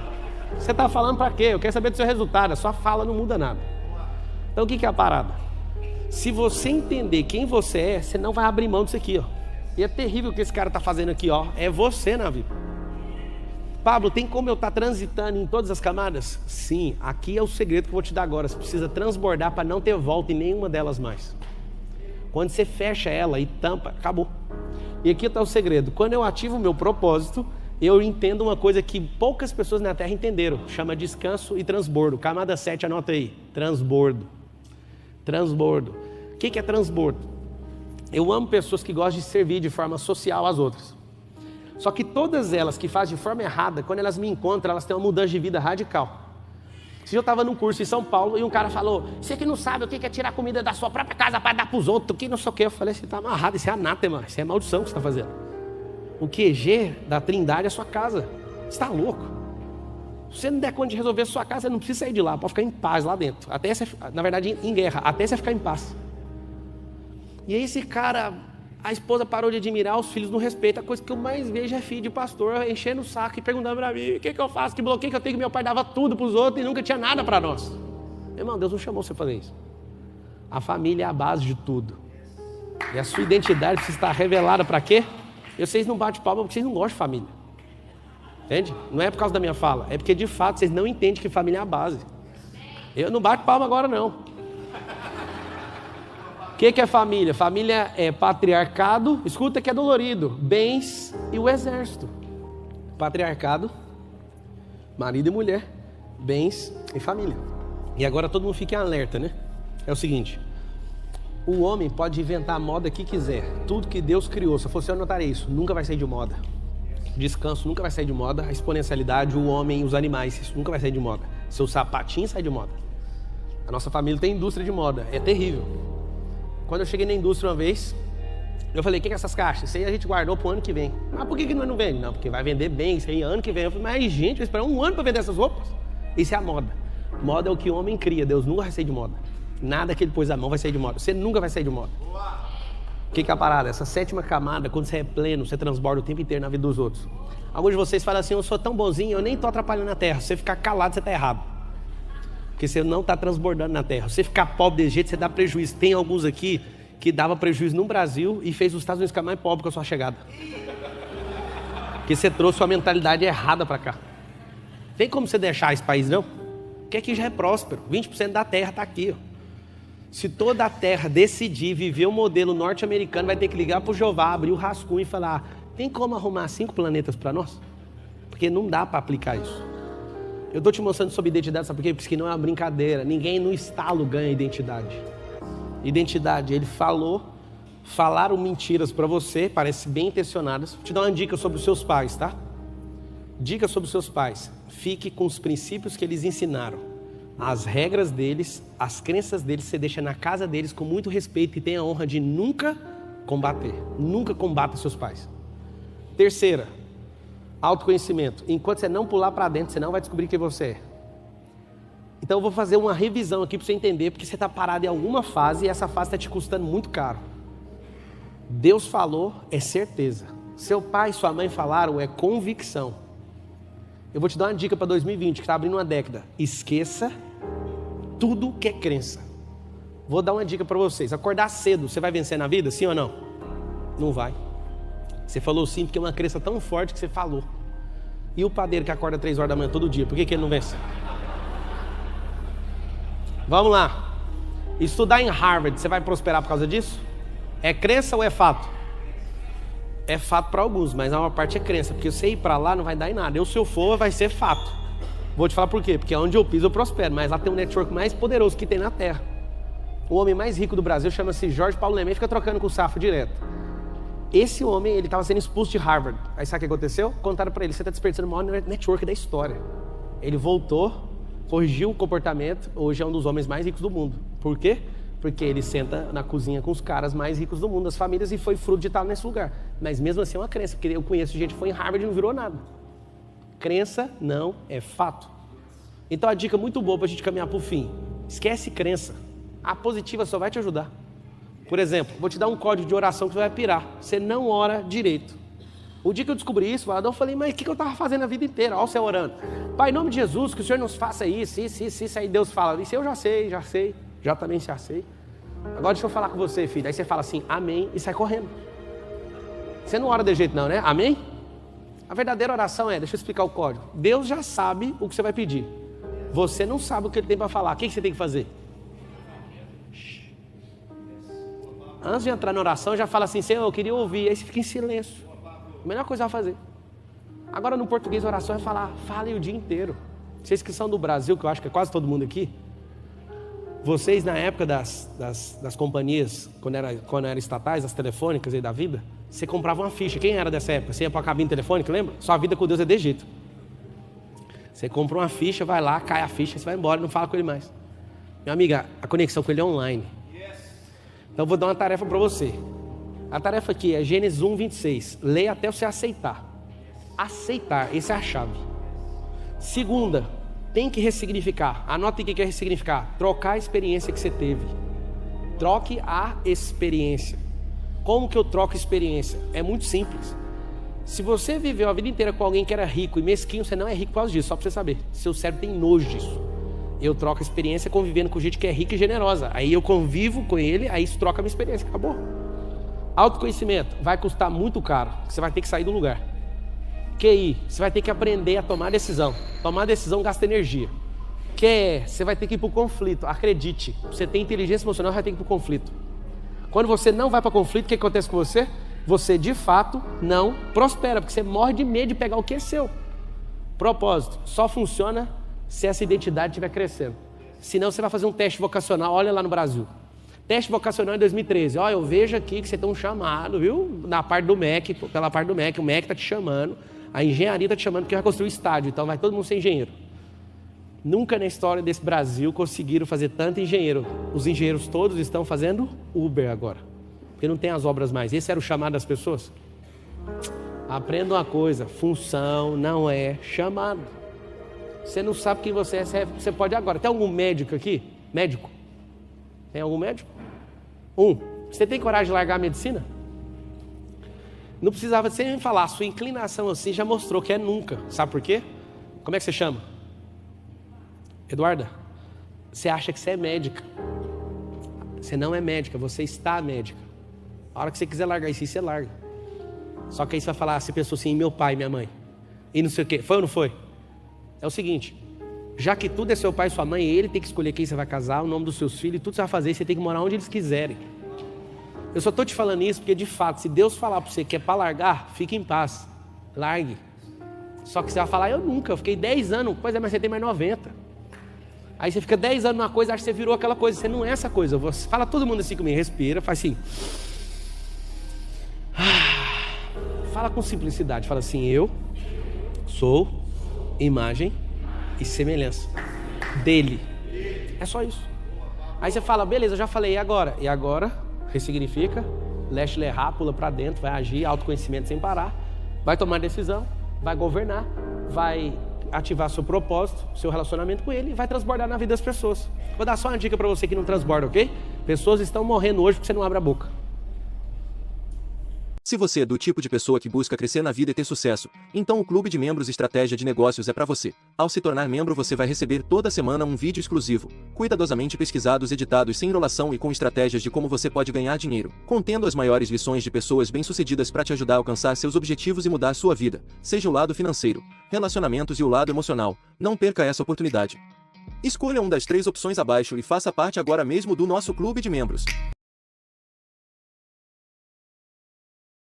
Você tá falando para quê? Eu quero saber do seu resultado. A sua fala não muda nada. Então o que é a parada? Se você entender quem você é, você não vai abrir mão disso aqui, ó. E é terrível o que esse cara tá fazendo aqui, ó. É você na vida. Pablo, tem como eu estar transitando em todas as camadas? Sim, aqui é o segredo que eu vou te dar agora. Você precisa transbordar para não ter volta em nenhuma delas mais. Quando você fecha ela e tampa, acabou. E aqui está o segredo: quando eu ativo o meu propósito, eu entendo uma coisa que poucas pessoas na Terra entenderam. Chama descanso e transbordo. Camada 7, anota aí: transbordo. Transbordo. O que é transbordo? Eu amo pessoas que gostam de servir de forma social às outras. Só que todas elas que fazem de forma errada, quando elas me encontram, elas têm uma mudança de vida radical. Se eu estava num curso em São Paulo e um cara falou: você que não sabe o que é tirar comida da sua própria casa para dar para os outros, que não sei o que. Eu falei: você está amarrado, isso é anátema, isso é maldição que você está fazendo. O QG da Trindade é a sua casa. Você está louco? Se você não der conta de resolver a sua casa, você não precisa sair de lá, pode ficar em paz lá dentro. Até você, na verdade, em guerra, até você ficar em paz. E aí esse cara, a esposa parou de admirar, os filhos não respeitam. A coisa que eu mais vejo é filho de pastor enchendo o saco e perguntando para mim: o que eu faço, que bloqueio que eu tenho, que meu pai dava tudo para os outros e nunca tinha nada para nós. Irmão, Deus não chamou você a fazer isso. A família é a base de tudo. E a sua identidade precisa estar revelada para quê? Vocês não batem palma porque vocês não gostam de família. Entende? Não é por causa da minha fala, é porque de fato vocês não entendem que família é a base. Eu não bato palma agora não. O que é família? Família é patriarcado, escuta que é dolorido, bens e o exército. Patriarcado, marido e mulher, bens e família. E agora todo mundo fica em alerta, né? É o seguinte: o homem pode inventar a moda que quiser. Tudo que Deus criou, se eu fosse eu anotaria isso, nunca vai sair de moda. Descanso nunca vai sair de moda. A exponencialidade, o homem, os animais, isso nunca vai sair de moda. Seu sapatinho sai de moda. A nossa família tem indústria de moda, é terrível. Quando eu cheguei na indústria uma vez, eu falei: o que é essas caixas? Isso aí a gente guardou pro ano que vem. Mas por que nós não vende? Não, porque vai vender bem, isso aí ano que vem. Eu falei: mas gente, vai esperar um ano para vender essas roupas? Isso é a moda. Moda é o que o homem cria, Deus nunca vai sair de moda. Nada que ele pôs a mão vai sair de moda. Você nunca vai sair de moda. O que é a parada? Essa sétima camada, quando você é pleno, você transborda o tempo inteiro na vida dos outros. Alguns de vocês falam assim: eu sou tão bonzinho, eu nem estou atrapalhando na terra. Se você ficar calado, você está errado. Porque você não está transbordando na terra. Se você ficar pobre desse jeito, você dá prejuízo. Tem alguns aqui que dava prejuízo no Brasil e fez os Estados Unidos ficar mais pobre com a sua chegada. Porque você trouxe uma mentalidade errada para cá. Tem como você deixar esse país, não? Porque aqui já é próspero. 20% da terra está aqui, ó. Se toda a terra decidir viver o modelo norte-americano, vai ter que ligar para o Jeová, abrir o rascunho e falar: tem como arrumar 5 planetas para nós? Porque não dá para aplicar isso. Eu estou te mostrando sobre identidade, sabe por quê? Porque não é uma brincadeira. Ninguém no estalo ganha identidade. Identidade, ele falaram mentiras para você, parece bem intencionadas. Vou te dar uma dica sobre os seus pais, tá? Dica sobre os seus pais: fique com os princípios que eles ensinaram. As regras deles, as crenças deles, você deixa na casa deles com muito respeito e tenha a honra de nunca combater. Nunca combata seus pais. Terceira, autoconhecimento. Enquanto você não pular para dentro, você não vai descobrir quem você é. Então eu vou fazer uma revisão aqui para você entender, porque você está parado em alguma fase e essa fase está te custando muito caro. Deus falou, é certeza. Seu pai e sua mãe falaram, é convicção. Eu vou te dar uma dica para 2020, que está abrindo uma década. Esqueça tudo que é crença. Vou dar uma dica para vocês. Acordar cedo, você vai vencer na vida, sim ou não? Não vai. Você falou sim porque é uma crença tão forte que você falou. E o padeiro que acorda 3 horas da manhã todo dia, por que ele não vence? Vamos lá. Estudar em Harvard, você vai prosperar por causa disso? É crença ou é fato? É fato para alguns, mas a maior parte é crença. Porque você ir para lá não vai dar em nada. Se eu for, vai ser fato. Vou te falar por quê. Porque onde eu piso eu prospero. Mas lá tem um network mais poderoso que tem na Terra. O homem mais rico do Brasil chama-se Jorge Paulo Lemann, fica trocando com o Safra direto. Esse homem, ele estava sendo expulso de Harvard. Aí sabe o que aconteceu? Contaram para ele: você está desperdiçando o maior network da história. Ele voltou, corrigiu o comportamento. Hoje é um dos homens mais ricos do mundo. Por quê? Porque ele senta na cozinha com os caras mais ricos do mundo, as famílias, e foi fruto de estar nesse lugar. Mas mesmo assim é uma crença, porque eu conheço gente que foi em Harvard e não virou nada. Crença não é fato. Então a dica muito boa para a gente caminhar para o fim: esquece crença. A positiva só vai te ajudar. Por exemplo, vou te dar um código de oração que você vai pirar. Você não ora direito. O dia que eu descobri isso, eu falei: mas o que eu estava fazendo a vida inteira? Olha você orando: Pai, em nome de Jesus, que o Senhor nos faça isso. Aí Deus fala: isso eu já sei. Já também já sei. Agora deixa eu falar com você, filho. Aí você fala assim: amém, e sai correndo. Você não ora de jeito não, né? Amém? A verdadeira oração é, deixa eu explicar o código. Deus já sabe o que você vai pedir. Você não sabe o que Ele tem para falar. O que você tem que fazer? Antes de entrar na oração, já fala assim: Senhor, eu queria ouvir. Aí você fica em silêncio. A melhor coisa a fazer. Agora no português a oração é falar: fale o dia inteiro. Vocês que são do Brasil, que eu acho que é quase todo mundo aqui, vocês na época das companhias, quando eram estatais, as telefônicas aí da vida, você comprava uma ficha. Quem era dessa época? Você ia para a cabine telefônica, lembra? Sua vida com Deus é de jeito. Você compra uma ficha, vai lá, cai a ficha, você vai embora e não fala com ele mais. Minha amiga, a conexão com ele é online. Então eu vou dar uma tarefa para você. A tarefa aqui é Gênesis 1:26. Leia até você aceitar. Aceitar, essa é a chave. Segunda, tem que ressignificar. Anota o que é ressignificar: trocar a experiência que você teve. Troque a experiência. Como que eu troco a experiência? É muito simples. Se você viveu a vida inteira com alguém que era rico e mesquinho, você não é rico por causa disso, só para você saber. Seu cérebro tem nojo disso. Eu troco a experiência convivendo com gente que é rica e generosa. Aí eu convivo com ele, aí isso troca a minha experiência, acabou. Autoconhecimento vai custar muito caro. Você vai ter que sair do lugar. QI, você vai ter que aprender a tomar decisão. Tomar decisão gasta energia. QE, você vai ter que ir para o conflito. Acredite, você tem inteligência emocional, vai ter que ir para o conflito. Quando você não vai para o conflito, o que acontece com você? Você de fato não prospera, porque você morre de medo de pegar o que é seu. Propósito, só funciona se essa identidade estiver crescendo. Senão você vai fazer um teste vocacional, olha lá no Brasil. Teste vocacional em 2013. Olha, eu vejo aqui que você tem um chamado, viu? Na parte do MEC, pela parte do MEC, o MEC está te chamando. A engenharia está te chamando porque vai construir o estádio, então vai todo mundo ser engenheiro. Nunca na história desse Brasil conseguiram fazer tanto engenheiro. Os engenheiros todos estão fazendo Uber agora, porque não tem as obras mais. Esse era o chamado das pessoas. Aprenda uma coisa: função não é chamado. Você não sabe quem você é, você pode agora. Tem algum médico aqui? Médico? Tem algum médico? Você tem coragem de largar a medicina? Não precisava você me falar, a sua inclinação assim já mostrou que é nunca. Sabe por quê? Como é que você chama? Eduarda? Você acha que você é médica. Você não é médica, você está médica. A hora que você quiser largar isso, você larga. Só que aí você vai falar, você pensou assim, meu pai, minha mãe, e não sei o quê. Foi ou não foi? É o seguinte, já que tudo é seu pai e sua mãe, ele tem que escolher quem você vai casar, o nome dos seus filhos, tudo você vai fazer, você tem que morar onde eles quiserem. Eu só estou te falando isso porque, de fato, se Deus falar para você que é para largar, fique em paz, largue. Só que você vai falar, eu nunca, eu fiquei 10 anos, pois é, mas você tem mais 90. Aí você fica 10 anos numa coisa, acha que você virou aquela coisa, você não é essa coisa. Você fala todo mundo assim comigo, respira, faz assim. Fala com simplicidade, fala assim, eu sou imagem e semelhança dele. É só isso. Aí você fala, beleza, eu já falei, e agora? E agora, ressignifica, leste lerrar, pula pra dentro, vai agir, autoconhecimento sem parar, vai tomar decisão, vai governar, vai ativar seu propósito, seu relacionamento com ele e vai transbordar na vida das pessoas. Vou dar só uma dica pra você que não transborda, ok? Pessoas estão morrendo hoje porque você não abre a boca. Se você é do tipo de pessoa que busca crescer na vida e ter sucesso, então o Clube de Membros Estratégia de Negócios é para você. Ao se tornar membro, você vai receber toda semana um vídeo exclusivo, cuidadosamente pesquisados, editados sem enrolação e com estratégias de como você pode ganhar dinheiro, contendo as maiores lições de pessoas bem-sucedidas para te ajudar a alcançar seus objetivos e mudar sua vida, seja o lado financeiro, relacionamentos e o lado emocional. Não perca essa oportunidade. Escolha uma das 3 opções abaixo e faça parte agora mesmo do nosso Clube de Membros.